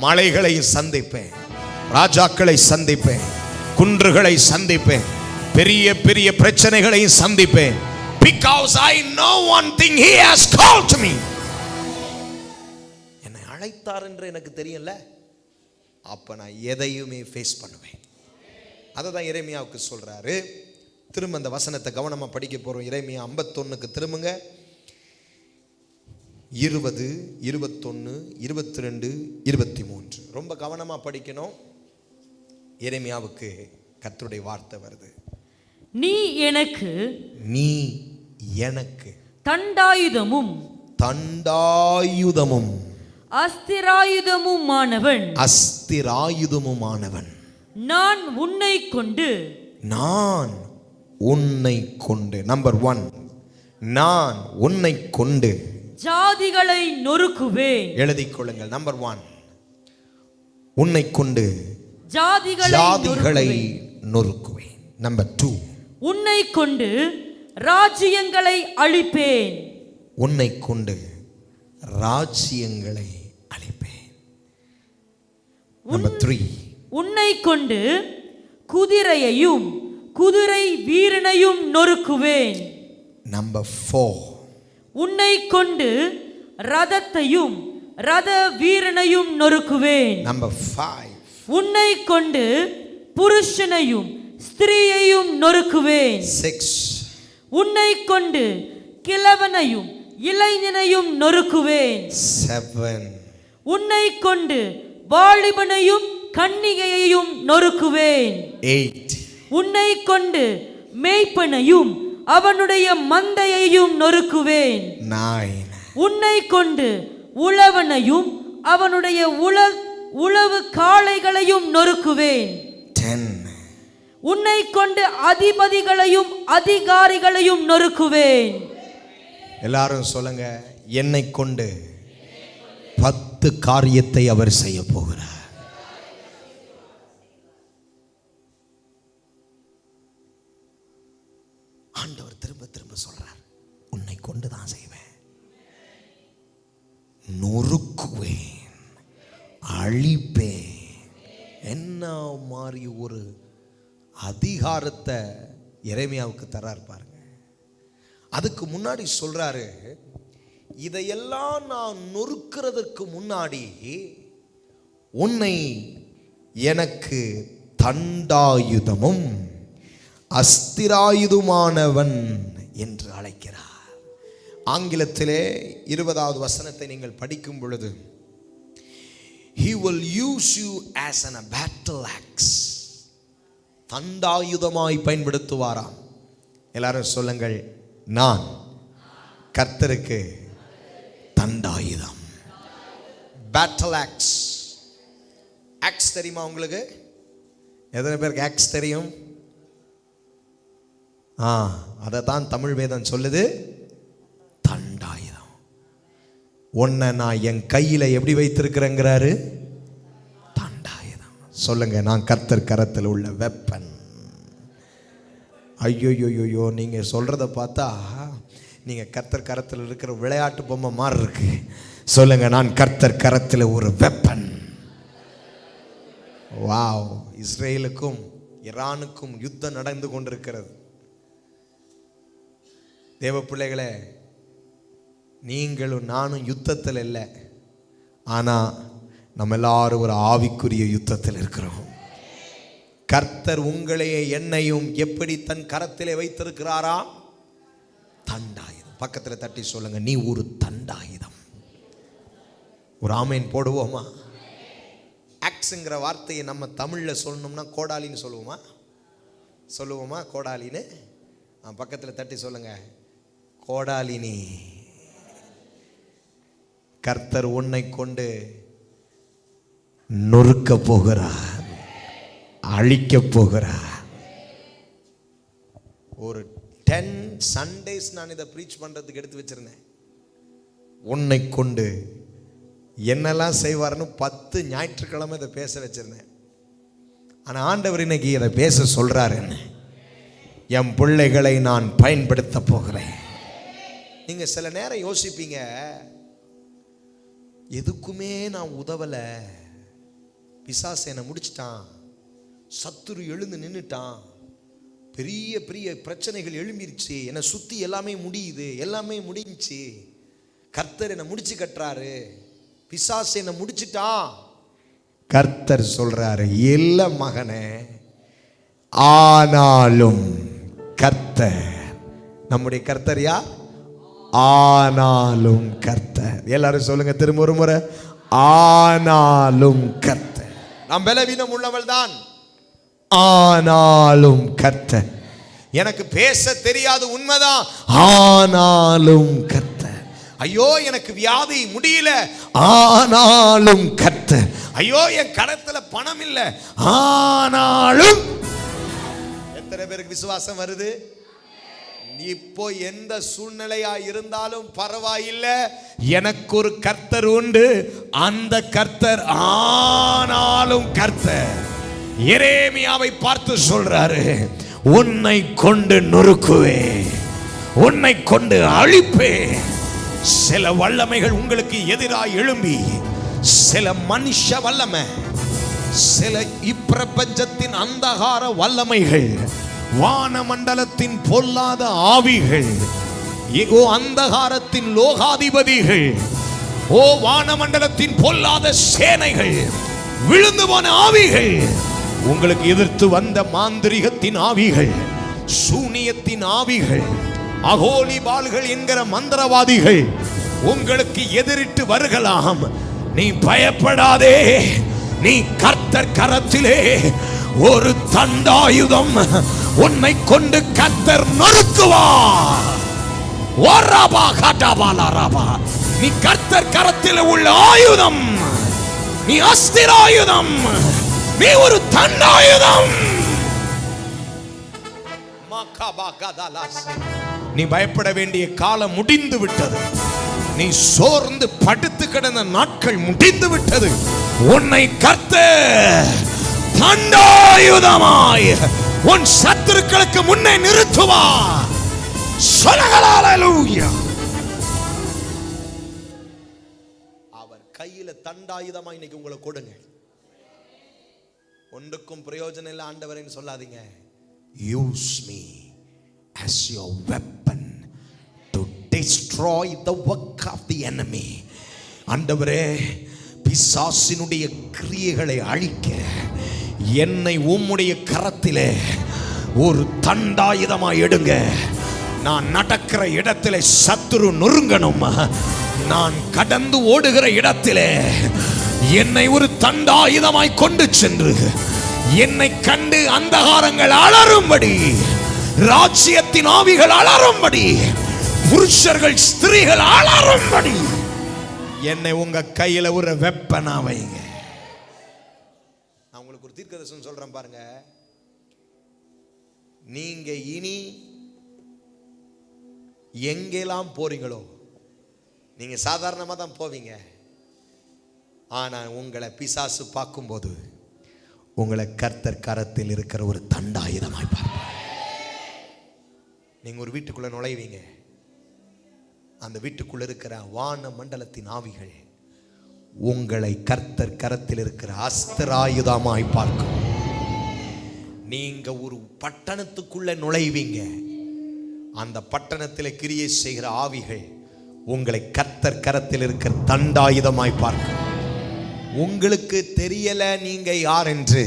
Speaker 1: மலைகளை சந்திப்பேன், ராஜாக்களை சந்திப்பேன், குன்றுகளை சந்திப்பேன், பெரிய பெரிய பிரச்சனைகளை சந்திப்பேன். because I know one thing, he has called me. என்னை அழைத்தார் என்று எனக்கு தெரியல, அப்ப நான் எதையுமே ஃபேஸ் பண்ணுவேன். அததான் எரேமியாவுக்கு சொல்றாரு. திரும்ப அந்த வசனத்தை கவனமா படிக்க போறோம். எரேமியா 51க்கு திரும்புங்க. 20 21 22 23 ரொம்ப கவனமா படிக்கணும். எரேமியாவுக்கு கர்த்தருடைய வார்த்தை வருது.
Speaker 4: நீ எனக்கு
Speaker 1: தண்டாயுதமும்
Speaker 4: அஸ்திராயுதமுமானவன்.
Speaker 1: அஸ்திராயுதமுமானவன்.
Speaker 4: நான் உன்னை கொண்டு.
Speaker 1: நான் உன்னை கொண்டு. நம்பர் 1, நான் உன்னை கொண்டு
Speaker 4: ஜாதிகளை நொறுக்குவேன்.
Speaker 1: எழுதிக் கொள்ளுங்கள். நம்பர் 1, உன்னை கொண்டு
Speaker 4: ஜாதிகளை
Speaker 1: நொறுக்குவேன். நம்பர் 2,
Speaker 4: உன்னை கொண்டு ராஜ்யங்களை அழிப்பேன்.
Speaker 1: உன்னை கொண்டு ராஜ்யங்களை அழிப்பேன். நம்பர் 3,
Speaker 4: உன்னை கொண்டு குதிரையையும் குதிரை வீரனையும் நொறுக்குவேன்.
Speaker 1: நம்பர் 4,
Speaker 4: உன்னை கொண்டு ரதத்தையும் ரத வீரனையும் நொறுக்குவேன்.
Speaker 1: நம்பர் 5,
Speaker 4: உன்னை கொண்டு புருஷனையும் ஸ்திரீயையும் நொறுக்குவேன்.
Speaker 1: 6,
Speaker 4: உன்னை கொண்டு கிழவனையும் இளைஞனையும் நொறுக்குவேன்.
Speaker 1: 7,
Speaker 4: உன்னை கொண்டு வாலிபனையும் கன்னிகையையும் நொறுக்குவேன்.
Speaker 1: 8,
Speaker 4: உன்னை கொண்டு மேய்ப்பனையும் அவனுடைய மந்தையையும் நொறுக்குவேன்.
Speaker 1: 9,
Speaker 4: உன்னை கொண்டு உழவனையும் அவனுடைய உழவு காளைகளையும் நொறுக்குவேன்.
Speaker 1: 10,
Speaker 4: உன்னை கொண்டு அதிபதிகளையும் அதிகாரிகளையும் நொறுக்குவேன்.
Speaker 1: எல்லாரும் சொல்லுங்க, என்னை கொண்டு 10 காரியத்தை அவர் செய்ய போகிறார். ஆண்டவர் திரும்ப திரும்ப சொல்றார், உன்னை கொண்டு தான் செய்வேன், நொறுக்குவேன், அழிப்பேன். என்ன மாதிரி ஒரு அதிகாரத்தை எரேமியாவுக்கு தரார் பாருங்க. அதுக்கு முன்னாடி சொல்றாரு, இதையெல்லாம் நான் நொறுக்கிறதற்கு முன்னாடி உன்னை எனக்கு தண்டாயுதமும் அஸ்திராயுதமானவன் என்று அழைக்கிறார். ஆங்கிலத்திலே 20வது வசனத்தை நீங்கள் படிக்கும் பொழுது, He will use you as a battle axe. தண்டாயுதமாய் பயன்படுத்துவாராம். எல்லாரும் சொல்லுங்கள், நான் கர்த்தருக்கு தண்டாயுதம். Battle aux. ஆக்ஸ் தெரியுமா உங்களுக்கு? எத்தனை பேருக்கு ஆக்ஸ் தெரியும்? அதை தான் தமிழ் வேதம் சொல்லுது, தண்டாயுதம். உன்னை நான் என் கையில் எப்படி வைத்திருக்கிறேங்கிறாரு? தண்டாயுதம். சொல்லுங்க, நான் கர்த்தர் கரத்தில் உள்ள வெப்பன். ஐயோயோயோ, நீங்கள் சொல்கிறத பார்த்தா நீங்கள் கர்த்தர் கரத்தில் இருக்கிற விளையாட்டு பொம்மை மாதிரி இருக்கு. சொல்லுங்க, நான் கர்த்தர் கரத்தில் ஒரு வெப்பன். வாவ். இஸ்ரேலுக்கும் ஈரானுக்கும் யுத்தம் நடந்து கொண்டிருக்கிறது. தேவ பிள்ளைகளே, நீங்களும் நானும் யுத்தத்தில் இல்லை, ஆனால் நம்ம எல்லாரும் ஒரு ஆவிக்குரிய யுத்தத்தில் இருக்கிறோம். கர்த்தர் உங்களையே என்னையும் எப்படி தன் கரத்திலே வைத்திருக்கிறாரா? தண்டாயுதம். பக்கத்தில் தட்டி சொல்லுங்க, நீ ஒரு தண்டாயுதம். ஒரு ஆமேன் போடுவோமா? ஆக்ஸுங்கிற வார்த்தையை நம்ம தமிழில் சொல்லணும்னா கோடாலின்னு சொல்லுவோமா? கோடாலின்னு. பக்கத்தில் தட்டி சொல்லுங்க, கோடாலினி. கர்த்தர் உன்னை கொண்டு நொறுக்க போகிறார், அழிக்க போகிறார். ஒரு 10 சண்டேஸ் நான் இதை ப்ரீச் பண்றதுக்கு எடுத்து வச்சிருந்தேன். உன்னை கொண்டு என்னெல்லாம் செய்வார்னு 10 ஞாயிற்றுக்கிழமை இதை பேச வச்சிருந்தேன். ஆனால் ஆண்டவர் இன்னைக்கு இதை பேச சொல்றாரு. என்ன, என் பிள்ளைகளை நான் பயன்படுத்த போகிறேன். நீங்க சில நேரம் யோசிப்பீங்க, எதுக்குமே நான் உதவலை, பிசாசு என்னை முடிச்சிட்டான், சத்துரு எழுந்து நின்றுட்டான், பெரிய பெரிய பிரச்சனைகள் எழும்பிருச்சு, என்னை சுற்றி எல்லாமே முடியுது, எல்லாமே முடிஞ்சிச்சு, கர்த்தர் என்னை முடிச்சு கட்டுறாரு, பிசாசு என்னை முடிச்சிட்டான். கர்த்தர் சொல்றாரு, இல்ல மகனே, ஆனாலும் கர்த்தர், நம்முடைய கர்த்தர் யார்? ஆனாலும் கர்த்தர். எல்லாரும் சொல்லுங்க திரும்ப ஒரு முறை, ஆனாலும் கர்த்தர். நாம் பலவீனம் உள்ளவள் தான், ஆனாலும் கர்த்தர். எனக்கு பேச தெரியாது, உண்மைதான், ஆனாலும் கர்த்தர்.
Speaker 2: ஐயோ எனக்கு வியாதி முடியல, ஆனாலும் கர்த்தர். ஐயோ என் கரத்துல பணம் இல்லை, ஆனாலும். எத்தனை பேருக்கு விசுவாசம் வருது? இப்போ எந்த சூழ்நிலையா இருந்தாலும் பரவாயில்லை, எனக்கு ஒரு கர்த்தர் உண்டு, அந்த கர்த்தர் ஆனாலும் கர்த்தர். எரேமியாவை பார்த்து சொல்றாரு, உன்னை கொண்டு நொறுக்குவே, உன்னை கொண்டு அழிப்பே. சில வல்லமைகள் உங்களுக்கு எதிராக எழும்பி, சில மனுஷ வல்லமை, சில இப்பிரபஞ்சத்தின் அந்தகார வல்லமைகள், வானமண்டலத்தின் பொல்லாத ஆவிகள், ஓ அந்தகாரத்தின் லோகாதிபதிகள், ஓ வானமண்டலத்தின் பொல்லாத சேனைகள், விழுந்து போன ஆவிகள், உங்களுக்கு எதிர்த்து வந்த மாந்திரிகத்தின் ஆவிகள், சூனியத்தின் ஆவிகள், அகோலி பால்கள் என்கிற மந்திரவாதிகள் உங்களுக்கு எதிரிட்டு வருகலாம். நீ பயப்படாதே, நீ கர்த்தர் கரத்திலே ஒரு தண்டாயுதம் உன்னை கொண்டு கர்த்தர் நொறுக்குவார். நீ கர்த்தர் கரத்தில் உள்ள ஆயுதம், நீ அஸ்திராயுதம், நீ ஒரு தண்டாயுதம். நீ பயப்பட வேண்டிய காலம் முடிந்து விட்டது. நீ சோர்ந்து படுத்து கிடந்த நாட்கள் முடிந்து விட்டது. உன்னை கர்த்தர் தண்டாயுதமாய் உன் சத்துருக்களுக்கு முன்னே நிறுத்துவார். ஹல்லேலூயா. அவர் கையில தண்டாயுதமா இன்னைக்கு உங்களை கொடுங்க. ஒன்றுக்கும் பிரயோஜனம் இல்லை ஆண்டவரேன்னு சொல்லாதீங்க. Use me as your weapon to destroy the work of the enemy. ஆண்டவரே, பிசாசினுடைய கிரியைகளை அழிக்க என்னை உம்முடைய கரத்திலே ஒரு தண்டாயுதமாய் எடுங்க. நான் நடக்கிற இடத்திலே சத்துரு நொறுங்கணும். நான் கடந்து ஓடுகிற இடத்திலே என்னை ஒரு தண்டாயுதமாய் கொண்டு சென்று என்னை கண்டு அந்தகாரங்கள் அலறும்படி, ராஜ்யத்தின் ஆவிகள் அலறும்படி, புருஷர்கள் ஸ்திரீகள் அலறும்படி என்னை உங்க கையில ஒரு வெப்பனா வைங்க. நான் உங்களுக்கு ஒரு தீர்க்கதரிசனம் சொல்றேன் பாருங்க. நீங்க இனி எங்கெல்லாம் போறீங்களோ, நீங்க சாதாரணமா தான் போவீங்க. ஆனா உங்களை பிசாசு பார்க்கும்போது உங்களை கர்த்தர் கரத்தில் இருக்கிற ஒரு தண்டாயுதமாய் பார்ப்பார். நீங்க ஒரு வீட்டுக்குள்ள நுழைவீங்க. அந்த வீட்டுக்குள்ள இருக்கிற வான மண்டலத்தின் ஆவிகள் உங்களை கர்த்தர் கரத்தில் இருக்கிற அஸ்திராயுதமாய் பார்க்கும். நீங்க ஒரு பட்டணத்துக்குள்ள நுழைவீங்க. அந்த பட்டணத்தில் கிரியை செய்கிற ஆவிகள் உங்களை கர்த்தர் கரத்தில் இருக்கிற தண்டாயுதமாய் பார்க்கும். உங்களுக்கு தெரியல நீங்க யார் என்று.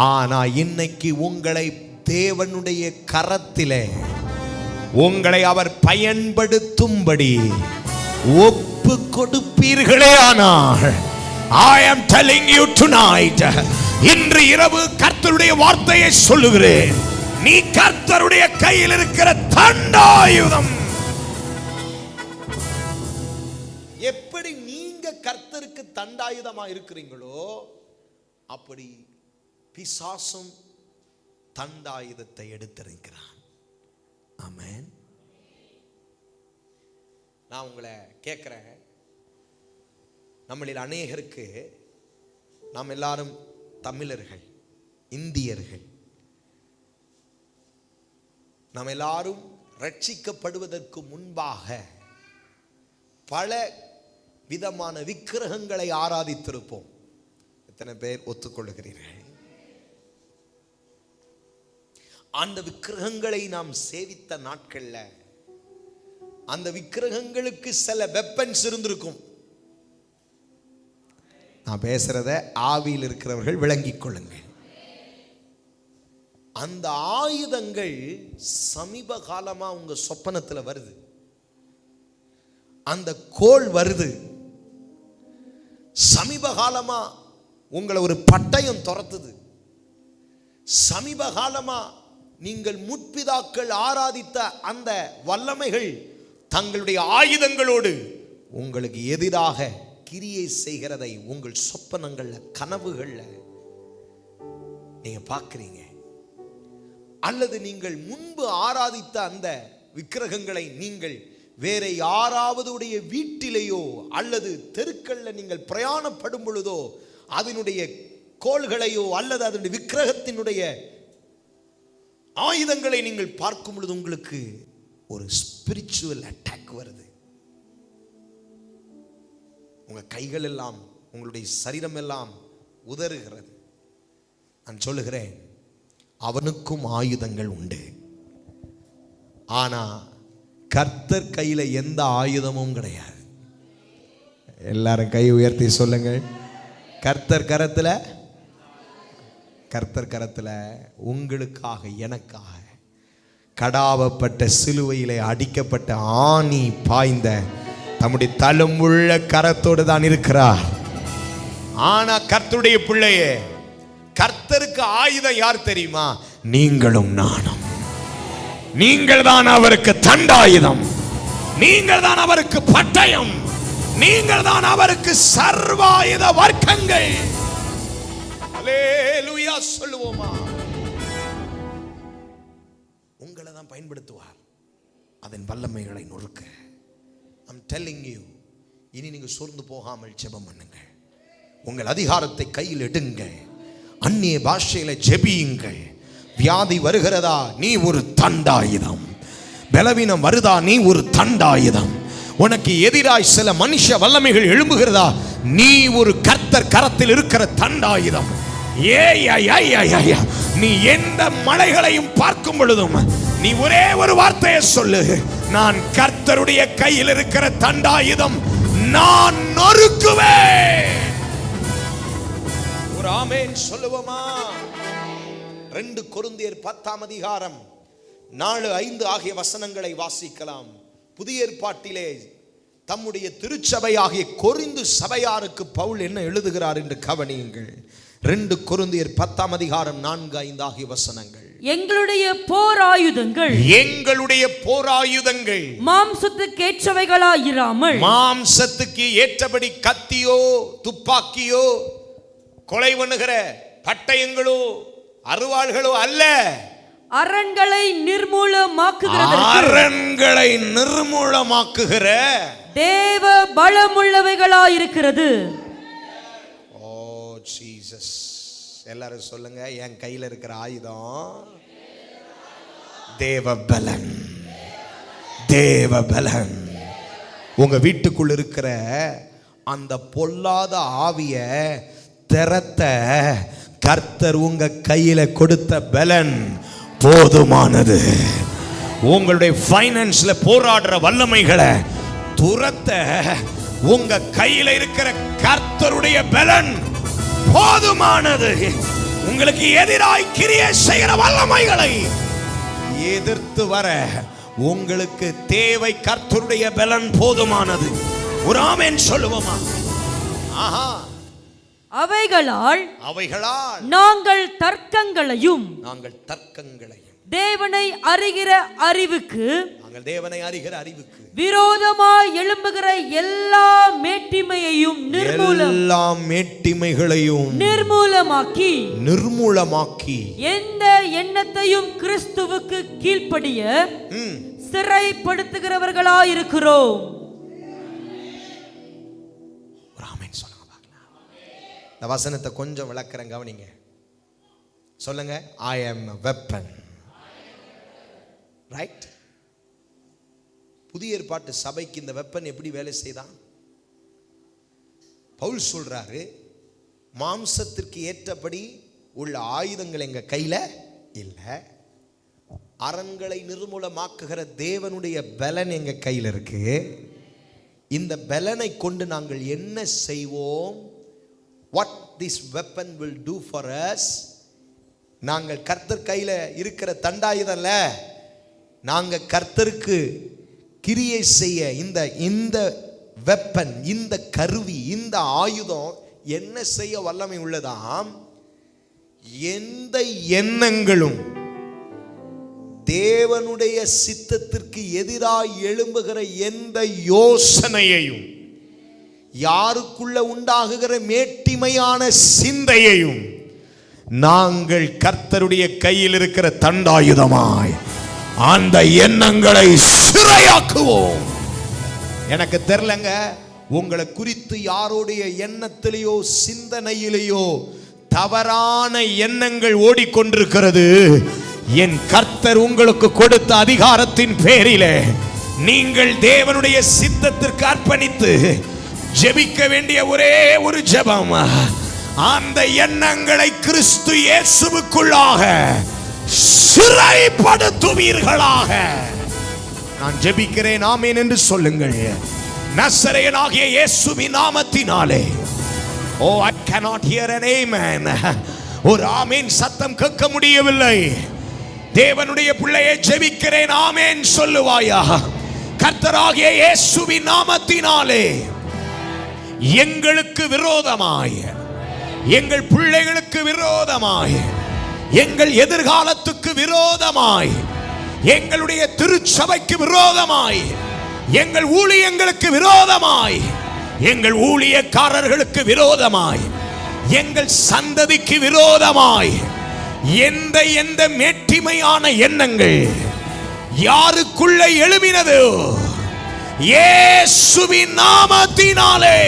Speaker 2: ஆனா இன்னைக்கு உங்களை தேவனுடைய கரத்திலே உங்களை அவர் பயன்படுத்தும்படி ஒப்பு கொடுப்பீர்களே. ஆனால் I am telling you tonight, இன்று இரவு கர்த்தருடைய வார்த்தையை சொல்லுகிறேன். நீ கர்த்தருடைய கையில் இருக்கிற தண்டாயுதம். எப்படி நீங்க கர்த்தருக்கு தண்டாயுதமா இருக்கிறீங்களோ அப்படி பிசாசும் தண்டாயுதத்தை எடுத்திருக்கிறான். ஆமென். நான் உங்களை கேட்கிறேன், நம்மளில் அநேகருக்கு, நாம் எல்லாரும் தமிழர்கள், இந்தியர்கள், நாம் எல்லாரும் ரட்சிக்கப்படுவதற்கு முன்பாக பல விதமான விக்கிரகங்களை ஆராதித்திருப்போம். எத்தனை பேர் ஒத்துக்கொள்ளுகிறீர்கள்? அந்த விக்கிரகங்களை நாம் சேவித்த நாட்கள்ல அந்த விக்கிரகங்களுக்கு சில வெப்பன்ஸ் இருந்திருக்கும். நான் பேசுறத ஆவியில் இருக்கிறவர்கள் விளங்கிக் கொள்ளுங்கள். அந்த ஆயுதங்கள் சமீப காலமா உங்க சொப்பனத்துல வருது. அந்த கோல் வருது. சமீப காலமா உங்களை ஒரு பட்டயம் துரத்துது. சமீப காலமா நீங்கள் முற்பிதாக்கள் ஆராதித்த அந்த வல்லமைகள்
Speaker 1: தங்களுடைய ஆயுதங்களோடு உங்களுக்கு எதிராக கிரியை செய்கிறதை உங்கள் சொப்பனங்கள்ல, கனவுகள்ல நீங்க பார்க்கிறீங்க. அல்லது நீங்கள் முன்பு ஆராதித்த அந்த விக்கிரகங்களை நீங்கள் வேற யாராவதுடைய வீட்டிலேயோ அல்லது தெருக்கள்ல நீங்கள் பிரயாணப்படும் பொழுதோ அதனுடைய கோள்களையோ அல்லது அதனுடைய விக்கிரகத்தினுடைய ஆயுதங்களை நீங்கள் பார்க்கும் பொழுது உங்களுக்கு ஒரு ஸ்பிரிச்சுவல் அட்டாக் வருது. உங்க கைகள் எல்லாம், உங்களுடைய சரீரம் எல்லாம் உதறுகிறது. நான் சொல்லுகிறேன், அவனுக்கும் ஆயுதங்கள் உண்டு. ஆனா கர்த்தர் கையில எந்த ஆயுதமும் கிடையாது. எல்லாரும் கை உயர்த்தி சொல்லுங்கள். கர்த்தர் கரத்துல உங்களுக்காக, எனக்காக கடாவப்பட்ட சிலுவையிலே அடிக்கப்பட்ட ஆணி பாய்ந்த தம்முடைய தழும்புள்ள கரத்தோடு தான் இருக்கிறார். ஆனா கர்த்தருடைய பிள்ளையே, கர்த்தருக்கு ஆயுதம் யார் தெரியுமா? நீங்களும் நானும். நீங்கள் தான் அவருக்கு தண்டாயுதம், நீங்கள் தான் அவருக்கு பட்டயம், நீங்கள் தான் அவருக்கு சர்வாயுத வர்க்கங்கள். அல்லேலூயா சொல்லுவோமா? உங்களை தான் பயன்படுத்துவார் அதன் வல்லமைகளை நொறுக்க. I'm telling you, இனி நீங்க சோர்ந்து போகாமல் ஜெபம் பண்ணுங்கள். உங்கள் அதிகாரத்தை கையில் எடுங்கள். அந்நிய பாஷையில ஜெபியுங்கள். வியாதி வருகிறதா? நீ ஒரு தண்டாயுதம். பலவீனம் வருதா? நீ ஒரு தண்டாயுதம். உனக்கு எதிராய் சில மனுஷ வல்லமைகள் எழும்புகிறதா? நீ ஒரு கர்த்தர் கரத்தில் இருக்கிற தண்டாயுதம். நீ எந்த மலைகளையும் பார்க்கும் பொழுதும் நீ ஒரே ஒரு வார்த்தையை சொல்லு, நான் கர்த்தருடைய கையில் இருக்கிற தண்டாயுதம், நான் நொறுக்குவேன். ஒரு ஆமென் சொல்லுவோமா? 2 கொரிந்தியர் 10ஆம் அதிகாரம் 4-5 ஆகிய வசனங்களை வாசிக்கலாம். புதிய ஏற்பாட்டிலே தம்முடைய திருச்சபையாகிய கொரிந்து சபையாருக்கு பவுல் என்ன எழுதுகிறார் என்று கவனியுங்கள். 2 கொரிந்தியர் 10ஆம் அதிகாரம் 4-5 ஆகிய வசனங்கள்.
Speaker 4: எங்களுடைய போர் ஆயுதங்கள் மாம்சத்துக்கு ஏற்றவைகளாயிராமல்,
Speaker 1: மாம்சத்துக்கு ஏற்றபடி கத்தியோ துப்பாக்கியோ கொலை பண்ணுகிற பட்டயங்களோ அருவாள்களோ அல்ல,
Speaker 4: அரண்களை நிர்மூலமாக்குகிற தேவ பலமுள்ளவைகளாயிருக்கிறது.
Speaker 1: ஓ ஜீசஸ், எல்லாரும் சொல்லுங்க, என் கையில் இருக்கிற ஆயுதம் தேவபலன். தேவபலன். உங்க வீட்டுக்குள்ள இருக்கிற அந்த பொல்லாத ஆவிய திறத்த கர்த்தர் உங்க கையில கொடுத்த பலன் போதுமானது. உங்களுடைய ஃபைனான்ஸ்ல போராடுற வல்லமைகளை துரத்த உங்க கையில இருக்கிற கர்த்தருடைய பலன் போதுமானது. உங்களுக்கு எதிராய் கிரியை செய்கிற வல்லமைகளை எதிர்த்து வர உங்களுக்கு தேவை கர்த்தருடைய பலன் போதுமானது. ஒரு ஆமென் சொல்லுவோமா? ஆஹா.
Speaker 4: அவைகளால் நாங்கள் தர்க்கங்களையும் தேவனை அறிகிற அறிவுக்கு விரோதமாய் எழும்புகிற எல்லா மேட்டிமையையும் நிர்மூலமாக்கி எந்த எண்ணத்தையும் கிறிஸ்துவுக்கு கீழ்ப்படிய சிறைப்படுத்துகிறவர்களாயிருக்கிறோம்.
Speaker 1: இந்த வசனத்தை கொஞ்சம் விளக்குறேன், கவனிங்க. சொல்லுங்க, I am a weapon. Right? புதிய ஏற்பாட்டு சபைக்கு இந்த வெப்பன் எப்படி வேலை செய்தான்? பவுல் சொல்றாரு, மாம்சத்திற்கு ஏற்றபடி உள்ள ஆயுதங்கள் எங்க கையில இல்ல, அரண்களை நிர்மூலமாக்குகிற தேவனுடைய பலன் எங்க கையில் இருக்கு. இந்த பலனை கொண்டு நாங்கள் என்ன செய்வோம்? What this weapon will do for us? நாங்கள் கர்த்தர் கையில இருக்கிற தண்டாயுதம்ல, நாங்க கர்த்தருக்கு கிரியை செய்ய இந்த வெப்பன், இந்த கருவி, இந்த ஆயுதம் என்ன செய்ய வல்லமை உள்ளதாம்? எந்த எண்ணங்களும் தேவனுடைய சித்தத்திற்கு எதிராய் எழும்புகிற எந்த யோசனையையும், யாருக்குள்ள உண்டாகுகிற மேட்டிமையான சிந்தையையும் நாங்கள் கர்த்தருடைய கையில் இருக்கிற தண்டாயுதமாய் அந்த எண்ணங்களை சிறையாக்குவோம். எனக்கு தெரியலங்க, உங்களை குறித்து யாருடைய எண்ணத்திலேயோ சிந்தனையிலேயோ தவறான எண்ணங்கள் ஓடிக்கொண்டிருக்கிறது. என் கர்த்தர் உங்களுக்கு கொடுத்த அதிகாரத்தின் பேரிலே நீங்கள் தேவனுடைய சித்தத்திற்கு அர்ப்பணித்து ஜெபிக்க வேண்டிய ஒரே ஒரு ஜெபம், அந்த எண்ணங்களை கிறிஸ்து இயேசுவுக்குள்ளாக சிறைப்படுத்துவீர்களாக. நான் ஜெபிக்கிறேன், ஆமென் என்று சொல்லுங்கள். நசரேயனாகிய இயேசுவின் நாமத்தினாலே. Oh, I cannot hear an amen. ஒரு ஆமென் சத்தம் கேட்க முடியவில்லை. தேவனுடைய பிள்ளையை ஜெபிக்கிறேன், ஆமென் சொல்லுவாயா? கர்த்தராகிய இயேசுவின் நாமத்தினாலே எங்களுக்கு விரோதமாய், எங்கள் பிள்ளைகளுக்கு விரோதமாய், எங்கள் எதிர்காலத்துக்கு விரோதமாய், எங்களுடைய திருச்சபைக்கு விரோதமாய், எங்கள் ஊழியங்களுக்கு விரோதமாய், எங்கள் ஊழியக்காரர்களுக்கு விரோதமாய், எங்கள் சந்ததிக்கு விரோதமாய் எந்த மேட்டிமையான எண்ணங்கள் யாருக்குள்ள எழும்பினது, இயேசுவின் நாமத்தினாலே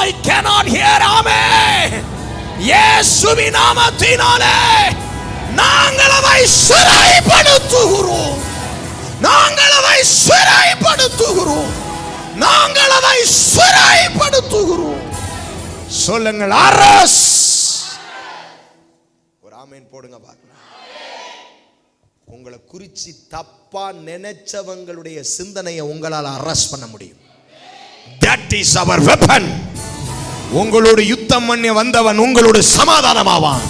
Speaker 1: I cannot hear amen. இயேசுவின் நாமத்தினாலே நாங்கள் அதை சிறைப்படுத்துகிறோம், நாங்கள் அதை சிறைப்படுத்துகிறோம், நாங்கள் அதை சிறைப்படுத்துகிறோம். சொல்லுங்கள், அரஸ். ஒரு ஆமென் போடுங்க பார்க்கலாம். உங்களை குறித்து தப்பா நினைச்சவங்களுடைய சிந்தனையை உங்களால் அரஸ்ட் பண்ண முடியும். That is our weapon. உங்களோடு யுத்தம் பண்ண வந்தவன் உங்களோடு சமாதானமாவான்,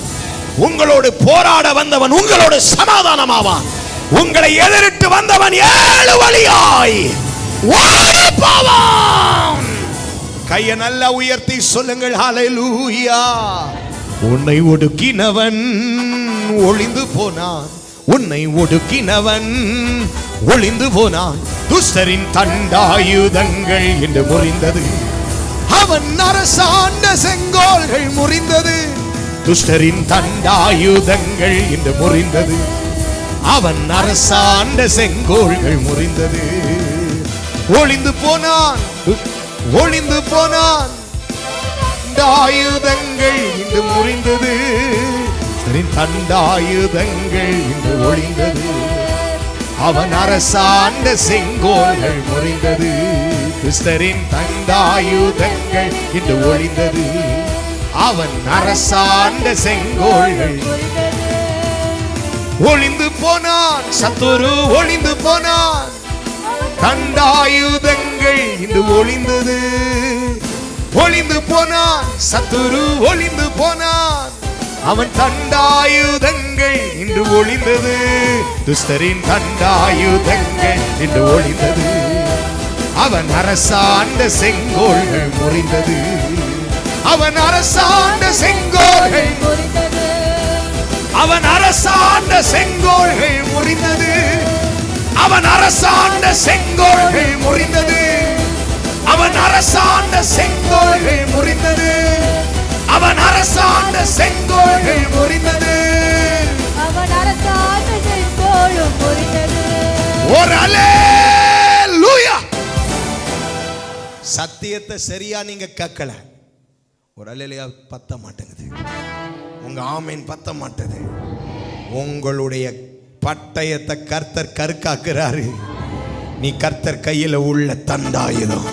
Speaker 1: உங்களோடு போராட வந்தவன் உங்களோடு சமாதானமாவான், உங்களை எதிரிட்டு வந்தவன் 7 வழியாய் ஓடி போவான். கையை நல்லா உயர்த்தி சொல்லுங்கள், ஹல்லேலூயா. உன்னை ஒடுக்கினவன் ஒளிந்து போனான், உன்னை ஒடுக்கினவன் ஒளிந்து போனான். துஷ்டரின் தண்டாயுதங்கள் என்று முறிந்தது, அவன் அரசாண்ட செங்கோல்கள் முறிந்தது. துஷ்டரின் தண்டாயுதங்கள் என்று முறிந்தது, அவன் அரசாண்ட செங்கோல்கள் முறிந்தது. ஒளிந்து போனான், ஒளிந்து போனான், தண்டாயுதங்கள் இன்று முறிந்தது. தண்டாயுதங்கள் இன்று ஒளிந்தது, அவன் அரசாண்ட செங்கோல்கள் முறிந்தது. கிறிஸ்தரின் தண்டாயுதங்கள் இன்று ஒளிந்தது, அவன் அரசாண்ட செங்கோல்கள் ஒளிந்து போனான். சத்துரு ஒளிந்து போனான், தண்டாயுதங்கள் இன்று ஒளிந்தது. ஒளிந்து போனான், சத்துரு ஒளிந்து போனான், அவன் தண்டாயுதங்கள் இன்று ஒளிந்தது. துஷ்டரின் தண்டாயுதங்கள் இன்று ஒளிந்தது, அவன் அரசாண்ட செங்கோல்கள் முறிந்தது. அவன் அரசாண்ட செங்கோல்கள் முறிந்தது, அவன் அரசாண்ட செங்கோல்கள் முறிந்தது, அவன் அரசாண்ட செங்கோல்கள் முறிந்தது, அவன் அரசாண்ட செங்கோல்கள் முறிந்தது, அவன் அரசாண்ட செங்கோல்கள் முறிந்தது,
Speaker 3: அவன் அரசாண்ட செங்கோலும் முறிந்தது.
Speaker 1: ஒரு அல்லேலூயா. சத்தியத்தை சரியா நீங்க கேட்கல, ஒரு அல்லேலூயா பத்த மாட்டேங்குது, உங்க ஆமீன் பத்த மாட்டேது. உங்களுடைய பட்டயத்தை கர்த்தர் கருக்காக்குறாரு. நீ கர்த்தர் கையில் உள்ள தண்டாயுதம்.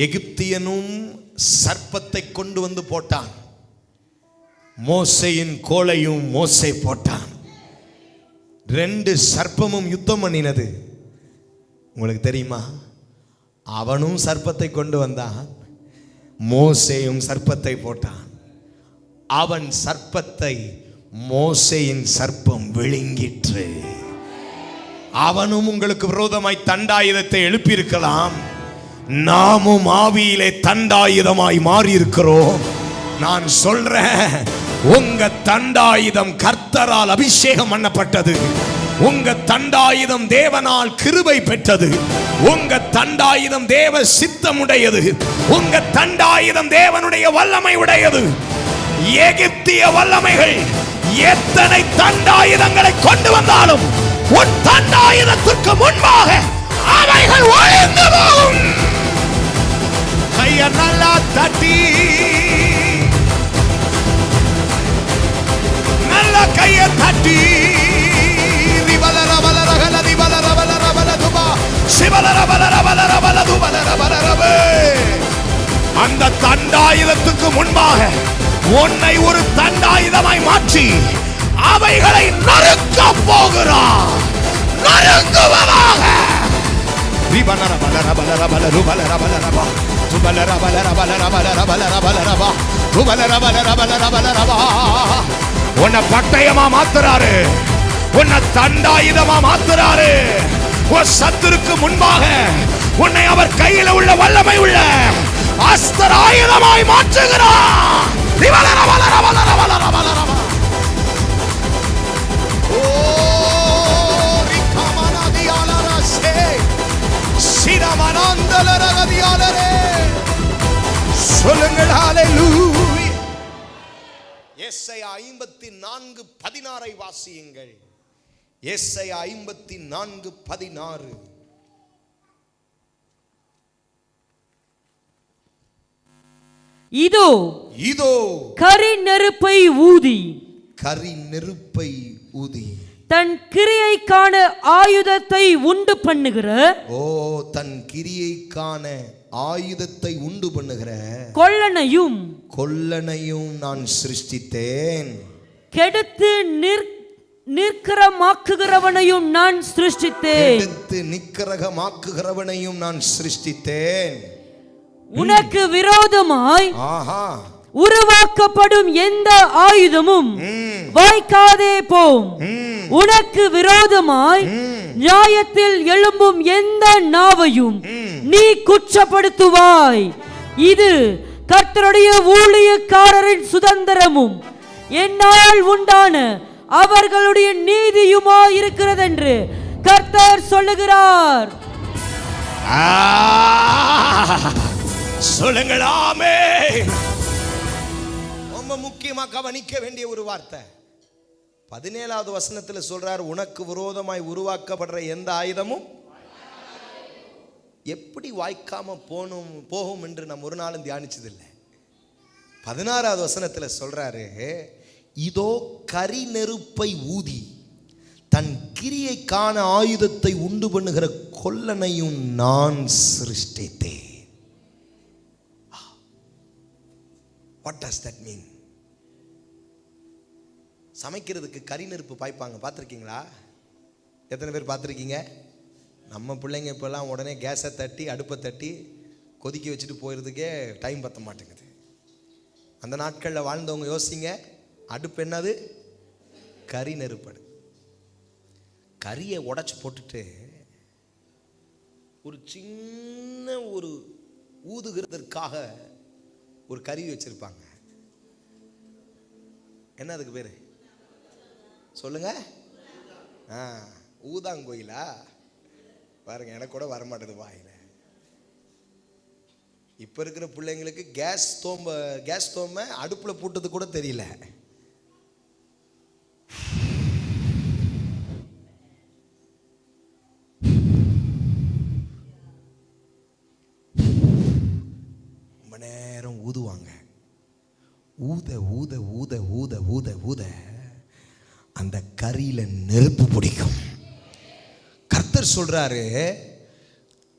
Speaker 1: எகிப்தியனும் சர்ப்பத்தை கொண்டு வந்து போட்டான், மோசேயின் கோலையும் மோசே போட்டான். 2 சர்ப்பமும் யுத்தம் பண்ணினது. உங்களுக்கு தெரியுமா? அவனும் சர்ப்பத்தை கொண்டு வந்தான், மோசேயும் சர்ப்பத்தை போட்டான். அவன் சர்ப்பத்தை மோசேயின் சர்ப்பம் விழுங்கிற்று. அவனும் உங்களுக்கு விரோதமாய் தண்டாயுதத்தை எழுப்பியிருக்கலாம், நாமும் ஆவியிலே தண்டாயுதமாய் மாறி இருக்கிறோம். நான் சொல்றேன்,
Speaker 2: உங்க தண்டாயுதம் கர்த்தரால் அபிஷேகம் பண்ணப்பட்டது. உங்க தண்டாயுதம் தேவனால் கிருபை பெற்றது. உங்க தண்டாயுதம் தேவ சித்தமுடையது. உங்க தண்டாயுதம் தேவனுடைய வல்லமை உடையது. எகிப்திய வல்லமைகள் எத்தனை தண்டாயுதங்களை கொண்டு வந்தாலும் உன் தண்டாயுதத்திற்கு முன்பாக அவைகள் ஒழிந்து போகும். கைய நல்லா தட்டி, நல்ல கைய தட்டி, அந்த தண்டாயுதத்துக்கு முன்பாக உன்னை ஒரு தண்டாயுதமாய் மாற்றி அவைகளை நறுக்க போகிறார். நறுக்குவதாக. உன்னை பட்டயமா மாத்துறாரு. உன்னை தண்டாயுதமா மாத்துறாரு. உன் சத்துருக்கு முன்பாக உன்னை அவர் கையில உள்ள வல்லமை உள்ள அஸ்திர ஆயுதமாய் மாற்றுகிறார். சொல்லுங்கள் ஹல்லேலூயா. எஸ்ஐயா 54:16 வாசியுங்கள். எஸ்ஐயா 54:16.
Speaker 4: இதோ
Speaker 2: இதோ
Speaker 4: கரி நெருப்பை ஊதி தன் கிரியைக்கான ஆயுதத்தை உண்டு பண்ணுகிற
Speaker 2: தன் கிரியைக்கான ஆயுதத்தை உண்டு பண்ணுகிற கொல்லனையும் நான் சிருஷ்டித்தேன்.
Speaker 4: கெடுத்து நிற்கிறமாக்குகிறவனையும் நான் சிருஷ்டித்தேன். உனக்கு விரோதமாய் உருவாக்கப்படும் எந்த ஆயுதமும் வாய்க்காதே போம். உனக்கு விரோதமாய் நியாயத்தில் எழும்பும் எந்த நாவையும் நீ குற்றப்படுத்துவாய். இது கர்த்தருடைய ஊழியக்காரரின் சுதந்திரமும் என்னால் உண்டான அவர்களுடைய நீதியுமாய் இருக்கிறது என்று கர்த்தர் சொல்லுகிறார்.
Speaker 2: சொல்லுங்கள் ஆமென். ரொம்ப முக்கியமா கவனிக்க வேண்டிய ஒரு வார்த்தை 17வது வசனத்தில் சொல்றார், உனக்கு விரோதமாய் உருவாக்கப்படுற எந்த ஆயுதமும் எப்படி வாய்க்காம போகும் என்று நம்ம ஒரு நாளும் தியானிச்சதில்லை. 16வது வசனத்தில் சொல்றாரு, இதோ கரி நெருப்பை ஊதி தன் கிரியைக்கான ஆயுதத்தை உண்டு பண்ணுகிற கொல்லனையும் நான் சிருஷ்டித்தேன். What does that mean? சமைக்கிறதுக்கு கரி நெருப்பு பாய்ப்பாங்க, பார்த்துருக்கீங்களா? எத்தனை பேர் பார்த்துருக்கீங்க? நம்ம பிள்ளைங்க இப்போல்லாம் உடனே கேஸை தட்டி அடுப்பை தட்டி கொதிக்க வச்சுட்டு போயிடுறதுக்கே டைம் பற்ற மாட்டேங்குது. அந்த நாட்களில் வாழ்ந்தவங்க யோசிங்க, அடுப்பு என்னது? கரி நெருப்படு. கரியை உடைச்சி போட்டுட்டு ஒரு சின்ன ஒரு ஊதுகிறதற்காக ஒரு கருவி வச்சிருப்பாங்க. என்ன அதுக்கு பேரு சொல்லுங்க? ஊதாங்கோயிலா? பாருங்க, எனக்கு கூட வரமாட்டேது வாயில. இப்ப இருக்கிற பிள்ளைங்களுக்கு கேஸ் ஸ்டோம்ப அடுப்புல போட்டது கூட தெரியல. ரொம்ப நேரம் ஊதுவாங்க. ஊத ஊத ஊத ஊத ஊத ஊத அந்த கரியில நெருப்பு பிடிக்கும். கர்த்தர் சொல்றாரு,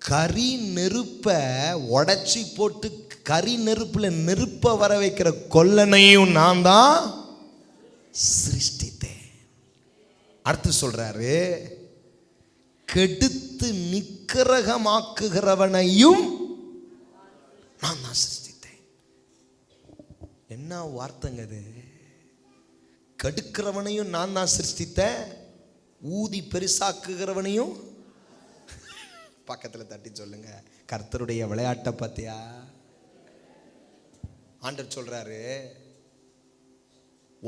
Speaker 2: கரி நெருப்ப உடைச்சி போட்டு கரி நெருப்புல நெருப்ப வர வைக்கிற கொல்லனையும் நான் தான் சிருஷ்டித்தேன். அடுத்து சொல்றாரு, கெடுத்து நிக்கிரகமாக்குகிறவனையும் நான் தான் சிருஷ்டித்தேன். என்ன வார்த்தைங்க இது? கெடுக்கிறவனையும் நான் தான் சிருஷ்டித்தேன், ஊதி பெருசாக்குகிறவனையும். பக்கத்தில் தட்டி சொல்லுங்க, கர்த்தருடைய விளையாட்டை பத்தியா? ஆண்டவர் சொல்றாரு,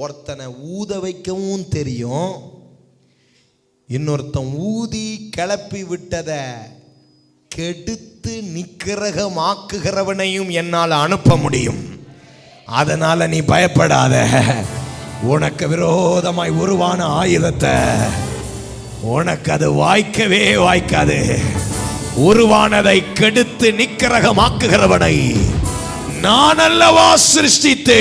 Speaker 1: ஒருத்தனை ஊத வைக்கவும் தெரியும், இன்னொருத்தன் ஊதி கிளப்பி விட்டதை கெடுத்து நிக்கிரகமாக்குகிறவனையும் என்னால் அனுப்ப முடியும். அதனால நீ பயப்படாத. உனக்கு விரோதமாய் உருவான ஆயுதத்தை உனக்கு அது வாய்க்கவே வாய்க்காது. உருவானதை கெடுத்து நிக்கிரகமாக்குகிறவனை நான் அல்லவா சிருஷ்டித்து,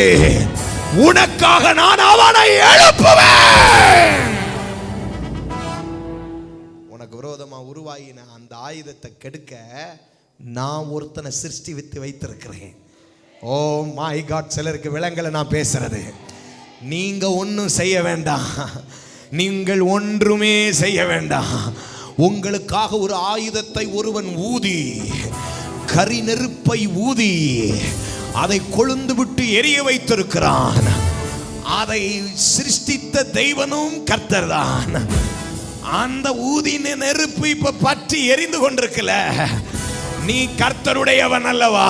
Speaker 1: உனக்காக நான் அவனை எழுப்புவேன். உனக்கு விரோதமா உருவாகின அந்த ஆயுதத்தை கெடுக்க நான் ஒருத்தனை சிருஷ்டி வைத்திருக்கிறேன். ஓ மை காட், சிலருக்கு விலங்கலை நான் பேசுறது. நீங்க ஒன்றும் செய்ய வேண்டாம், நீங்கள் ஒன்றுமே செய்ய வேண்டாம். உங்களுக்காக ஒரு ஆயுதத்தை ஒருவன் ஊதி, கரி நெருப்பை ஊதி அதை கொழுந்து விட்டு எரிய வைத்திருக்கிறான். அதை சிருஷ்டித்த தெய்வனும் கர்த்தர் தான். அந்த ஊதின நெருப்பு இப்ப பற்றி எரிந்து கொண்டிருக்கல. நீ கர்த்தருடையவன் அல்லவா,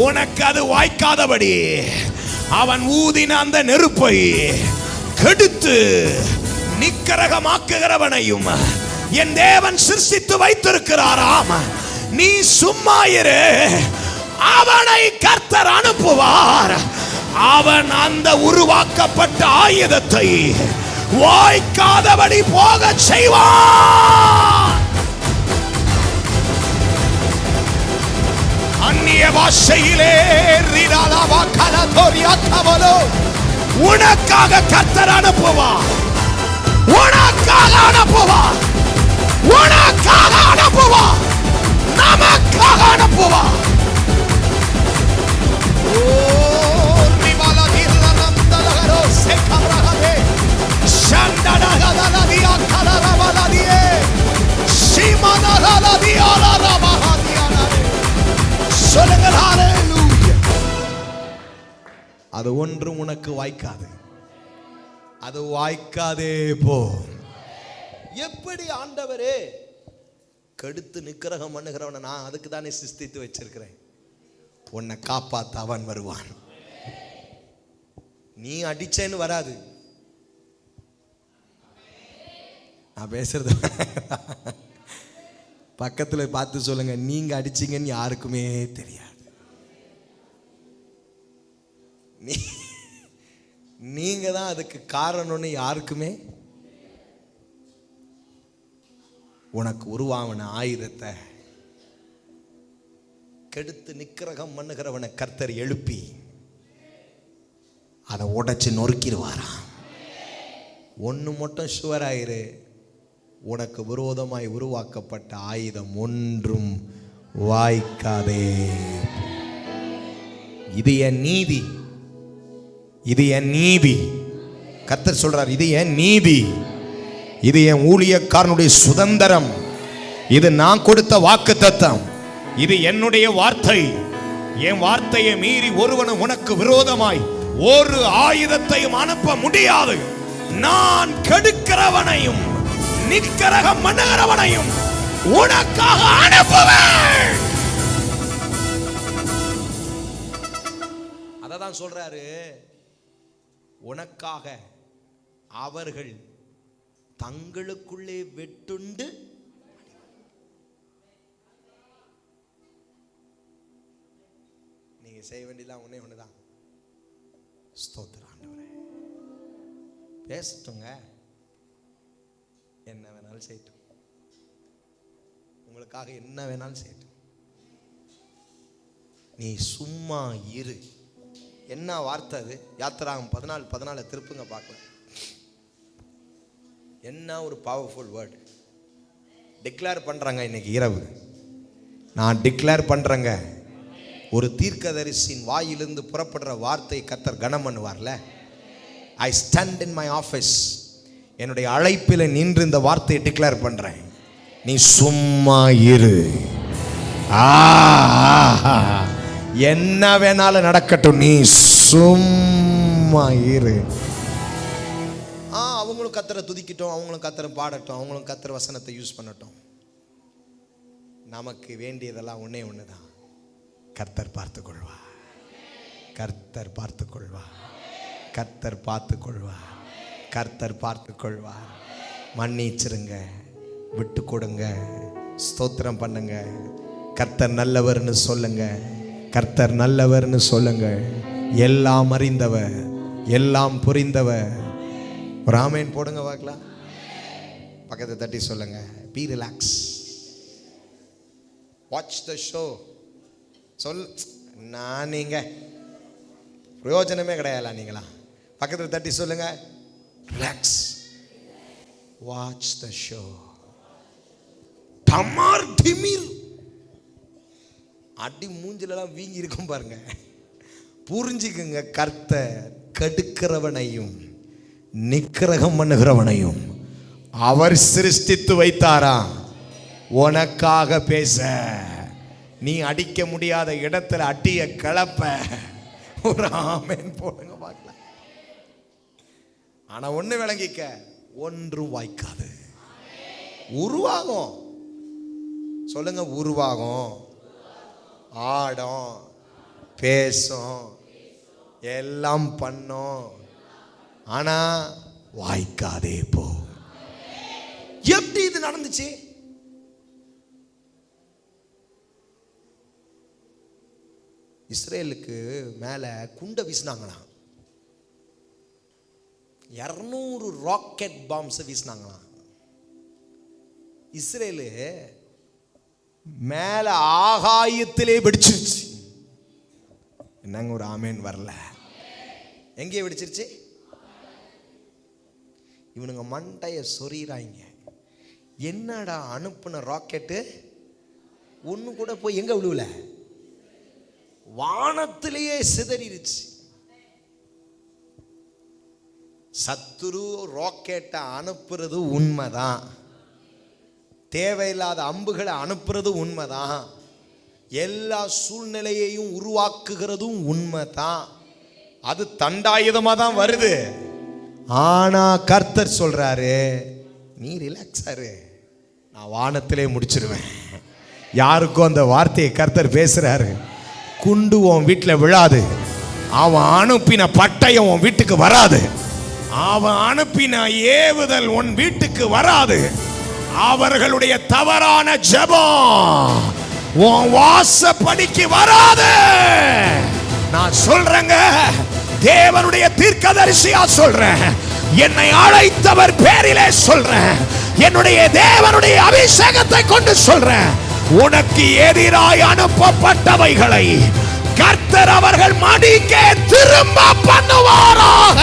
Speaker 1: உனக்கு அது வாய்க்காதபடி அவன் ஊதின அந்த நெருப்பை கெடுத்து நிக்கிரகமாக்குகிறவனையும் என் தேவன் சிருஷ்டித்து வைத்திருக்கிறாராம். நீ சும்மா இரு, அவனை கர்த்தர் அனுப்புவார். அவன் அந்த உருவாக்கப்பட்ட ஆயுதத்தை வாய்க்காதபடி போக செய்வான். அந்நிய பாஷையிலே உனக்காக கர்த்தர் அனுப்புவார். உனக்காக அனுப்புவார். உனக்காக அனுப்புவார். நமக்காக அனுப்புவார். அது ஒன்றும் உனக்கு வாய்க்காது. அது வாய்க்காதே போ. எப்படி ஆண்டவரே கெடுத்து நிக்கிரகம் பண்ணுகிறவனை நான் அதுக்கு தானே சிருஷ்டித்து வச்சிருக்கிறேன். உன்னை காப்பாத்த அவன் வருவான். நீ அடிச்சேன்னு வராது. நான் பேசுறது பக்கத்துல பார்த்து சொல்லுங்க, நீங்க அடிச்சீங்கன்னு யாருக்குமே தெரியாது. நீங்க தான் அதுக்கு காரணம்னு யாருக்குமே. உனக்கு உருவாவன ஆயுதத்தை கெடுத்து நிக்கிரகம் பண்ணுகிறவனை கர்த்தர் எழுப்பி அதை உடைச்சு நொறுக்கிடுவாராம். ஒன்று மட்டும் ஷுவராயிரு, உனக்கு விரோதமாய் உருவாக்கப்பட்ட ஆயுதம் ஒன்றும் வாய்க்காதே. இது என் நீதி, இது என் நீதி. கர்த்தர் சொல்றார், இது என் நீதி, இது என் ஊழியக்காரனுடைய சுதந்திரம், இது நான் கொடுத்த வாக்குத்தத்தம், இது என்னுடைய வார்த்தை. என் வார்த்தையை மீறி ஒருவனும் உனக்கு விரோதமாய் ஒரு ஆயுதத்தையும் அனுப்ப முடியாது. நான் கெடுக்கிறவனையும் நிக்கிரகம் பண்ணுகிறவனையும் உனக்காக அனுப்புவேன். அததான் சொல்றாரு, உனக்காக அவர்கள் தங்களுக்குள்ளே வெட்டுண்டு நீங்க செய்ய வேண்டியதான் ஒன்னே ஒண்ணுதான். ஸ்தோத்திரம் ஆண்டவரே. பேசட்டுங்க, என்ன வேணாலும் செய்யட்டும், உங்களுக்காக என்ன வேணாலும் செய்யட்டும். நீ சும்மா இரு. என்ன வார்த்தை அது? யாத்திராகம் 14:14 திருப்புங்க பார்க்கலாம். என்ன ஒரு பவர்ஃபுல் வேர்டு. டிக்ளேர் பண்றாங்க. இன்னைக்கு இரவு நான் டிக்ளேர் பண்றேங்க, ஒரு தீர்க்கதரிசியின் வாயிலிருந்து புறப்படுற வார்த்தை கர்த்தர் கனம் பண்ணுவார்ல. I stand in my office, என்னுடைய அழைப்பில் நின்று இந்த வார்த்தையை டிக்ளேர் பண்றேன். நீ சும்மா இரு. என்ன வேணாலும் நடக்கட்டும், நீ சும்மா இரு. அவங்களும் கர்த்தரை துதிக்கட்டும், அவங்களும் கர்த்தரை பாடட்டும், அவங்களும் கர்த்தர் வசனத்தை யூஸ் பண்ணட்டும். நமக்கு வேண்டியதெல்லாம் ஒன்னே ஒண்ணுதான், கர்த்தர் பார்த்துக்கொள்வா. கர்த்தர் பார்த்துக்கொள்வா. கர்த்தர் பார்த்து கொள்வார். கர்த்தர் பார்த்து கொள்வார். மன்னிச்சிருங்க, விட்டு கொடுங்க, ஸ்தோத்திரம் பண்ணுங்க. கர்த்தர் நல்லவர்னு சொல்லுங்க. கர்த்தர் நல்லவர்னு சொல்லுங்க. எல்லாம் அறிந்தவர், எல்லாம் புரிந்தவர். ஒரு ஆமேன் போடுங்க பார்க்கலாம். பக்கத்தை தட்டி சொல்லுங்க. Be relax, watch the show. சொல், நான் நீங்க பிரயோஜனமே கிடையாது. நீங்களா பக்கத்தில் தட்டி சொல்லுங்க. Relax, watch the show. டமார் டிமிர் அடி மூஞ்சிலெல்லாம் வீங்கி இருக்கும் பாருங்க. புரிஞ்சுக்குங்க, கர்த்தர் கெடுக்கிறவனையும் நிக்கிரகம் பண்ணுகிறவனையும் அவர் சிருஷ்டித்து வைத்தாரா உனக்காக பேச. நீ அடிக்க முடியாத இடத்துல அடிய கலப்ப. ஒரு ஆமேன் போடுங்க பார்க்கலாம். ஆனா ஒண்ணு விளங்கிக்க, ஒன்றும் வாய்க்காது. உருவாகும், சொல்லுங்க, உருவாகும், ஆடும், பேசும், எல்லாம் பண்ணும். ஆனா வாய்க்காதே போ. எப்படி இது நடந்துச்சு? இஸ்ரேலுக்கு மேல குண்டை வீசினாங்களாம். 200 ராக்கெட் பாம்ஸ் வீசினாங்களாம். இஸ்ரேலு மேல ஆகாயத்திலே வெடிச்சிருச்சு. என்னங்க ஒரு ஆமேன் வரல? எங்கே வெடிச்சிருச்சு? இவனுங்க மண்டைய சொறிறாங்க. என்னடா அனுப்புன ராக்கெட்டு ஒண்ணு கூட போய் எங்க விழுவல, வானத்திலேயே சிதறிடுச்சு. சத்துரு ராக்கெட்டை அனுப்புறது உண்மைதான், தேவையில்லாத அம்புகளை அனுப்புறது உண்மைதான், எல்லா சூழ்நிலையையும் உருவாக்குகிறதும் உண்மைதான். அது தண்டாயுதமா தான் வருது. ஆனா கர்த்தர் சொல்றாரு, நீ ரிலாக்ஸ் ஆரு, நான் வானத்திலே முடிச்சிருவேன். யாருக்கும் அந்த வார்த்தையை கர்த்தர் பேசுறாரு. குண்டு உன் வீட்டில் விழாது, அவன் அனுப்பின பட்டயம் உன் வீட்டுக்கு வராது, அவன் அனுப்பின ஏவுதல் உன் வீட்டுக்கு வராது. அவர்களுடைய தவறான ஜெபம் உன் வாசப்படிக்கு வராது. நான் சொல்றேங்க, தேவனுடைய தீர்க்கதரிசியா சொல்றேன், என்னை அழைத்தவர் பேரிலே சொல்றேன், என்னுடைய தேவனுடைய அபிஷேகத்தை கொண்டு சொல்றேன், உனக்கு எதிராய் அனுப்பப்பட்டவைகளை கர்த்தர் அவர்கள் மடிக்கே திரும்ப பண்ணுவாராக.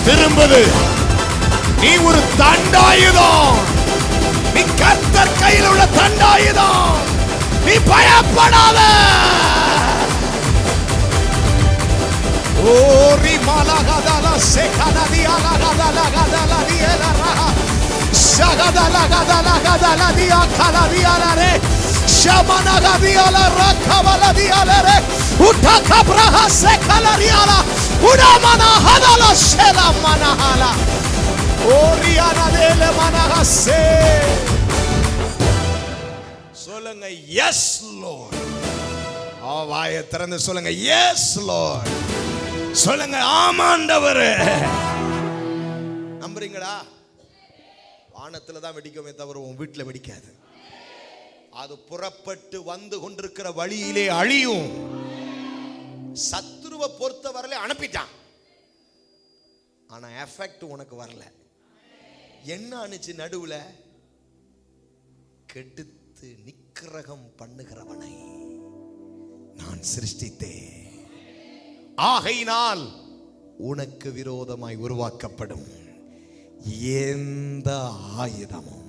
Speaker 1: திரும்புது. நீ ஒரு தண்டாயுதம், நீ கர்த்தர் கையில் உள்ள தண்டாயுதம், நீ பயப்படாத. ஓரி மலகதல செகனதியால கதல கதல தியல ஷகதல கதல கதல தியா கலதியாலே ஷமனகதியால ரக்கவல தியாலே உட்டகப்ரஹ செகலரியால உடமன ஹதல ஷலமனஹல ஓரியானா தேல மனஹசே. சொல்லுங்க, எஸ் லார்ட். வாயை திறந்து சொல்லுங்க, எஸ் லார்ட். சொல்லுங்க, ஆமாண்டவரே. நம்புறீங்களா? வானத்துல தான் வெடிக்குமே தவிர உன் வீட்டுல வெடிக்காது. அது புறப்பட்டு வந்து கொண்டிருக்கிற வழியிலே அழியும். சத்துருவை பொறுத்தவரையிலே அனுப்பிட்டான், ஆனா எஃபெக்ட் உனக்கு வரல. என்ன அனுச்சு நடுவுல? கெடுத்து நிக்கிரகம் பண்ணுகிறவனை நான் சிருஷ்டித்தேன், ஆகையினால் உனக்கு விரோதமாய் உருவாக்கப்படும் எந்த ஆயுதமும்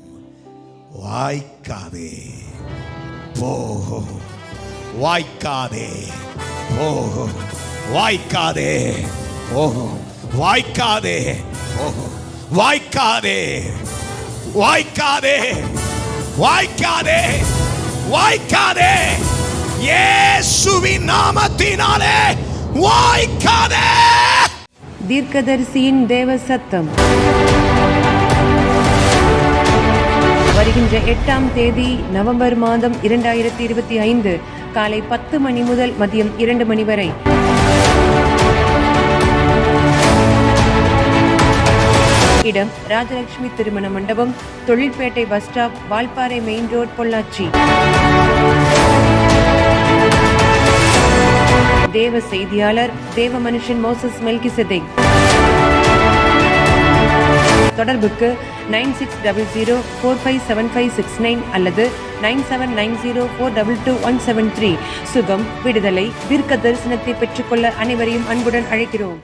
Speaker 1: வாய்க்காதே போ. வாய்க்காதே போ. வாய்க்காதே போ. வாய்க்காதே போ. வாய்க்காதே. வாய்க்காதே. வாய்க்காதே. வாய்க்காதே. இயேசுவின் நாமத்தினாலே வாய்க்காதே.
Speaker 5: தீர்க்கதரிசியின் தேவ சத்தம். வருகின்ற 8ஆம் தேதி நவம்பர் மாதம் 2025 காலை 10 மணி முதல் மதியம் 2 மணி வரை. இடம் ராஜலட்சுமி திருமண மண்டபம், தொழில்பேட்டை bus stop, Valparai main road, Pollachi. தேவ செய்தியாளர் தேவ மனுஷன் மோசஸ் மெல்கிசெதேக். தொடர்புக்கு 9600457569 அல்லது 9790422173. சுகம், விடுதலை, தீர்க்க தரிசனத்தை பெற்றுக்கொள்ள அனைவரையும் அன்புடன் அழைக்கிறோம்.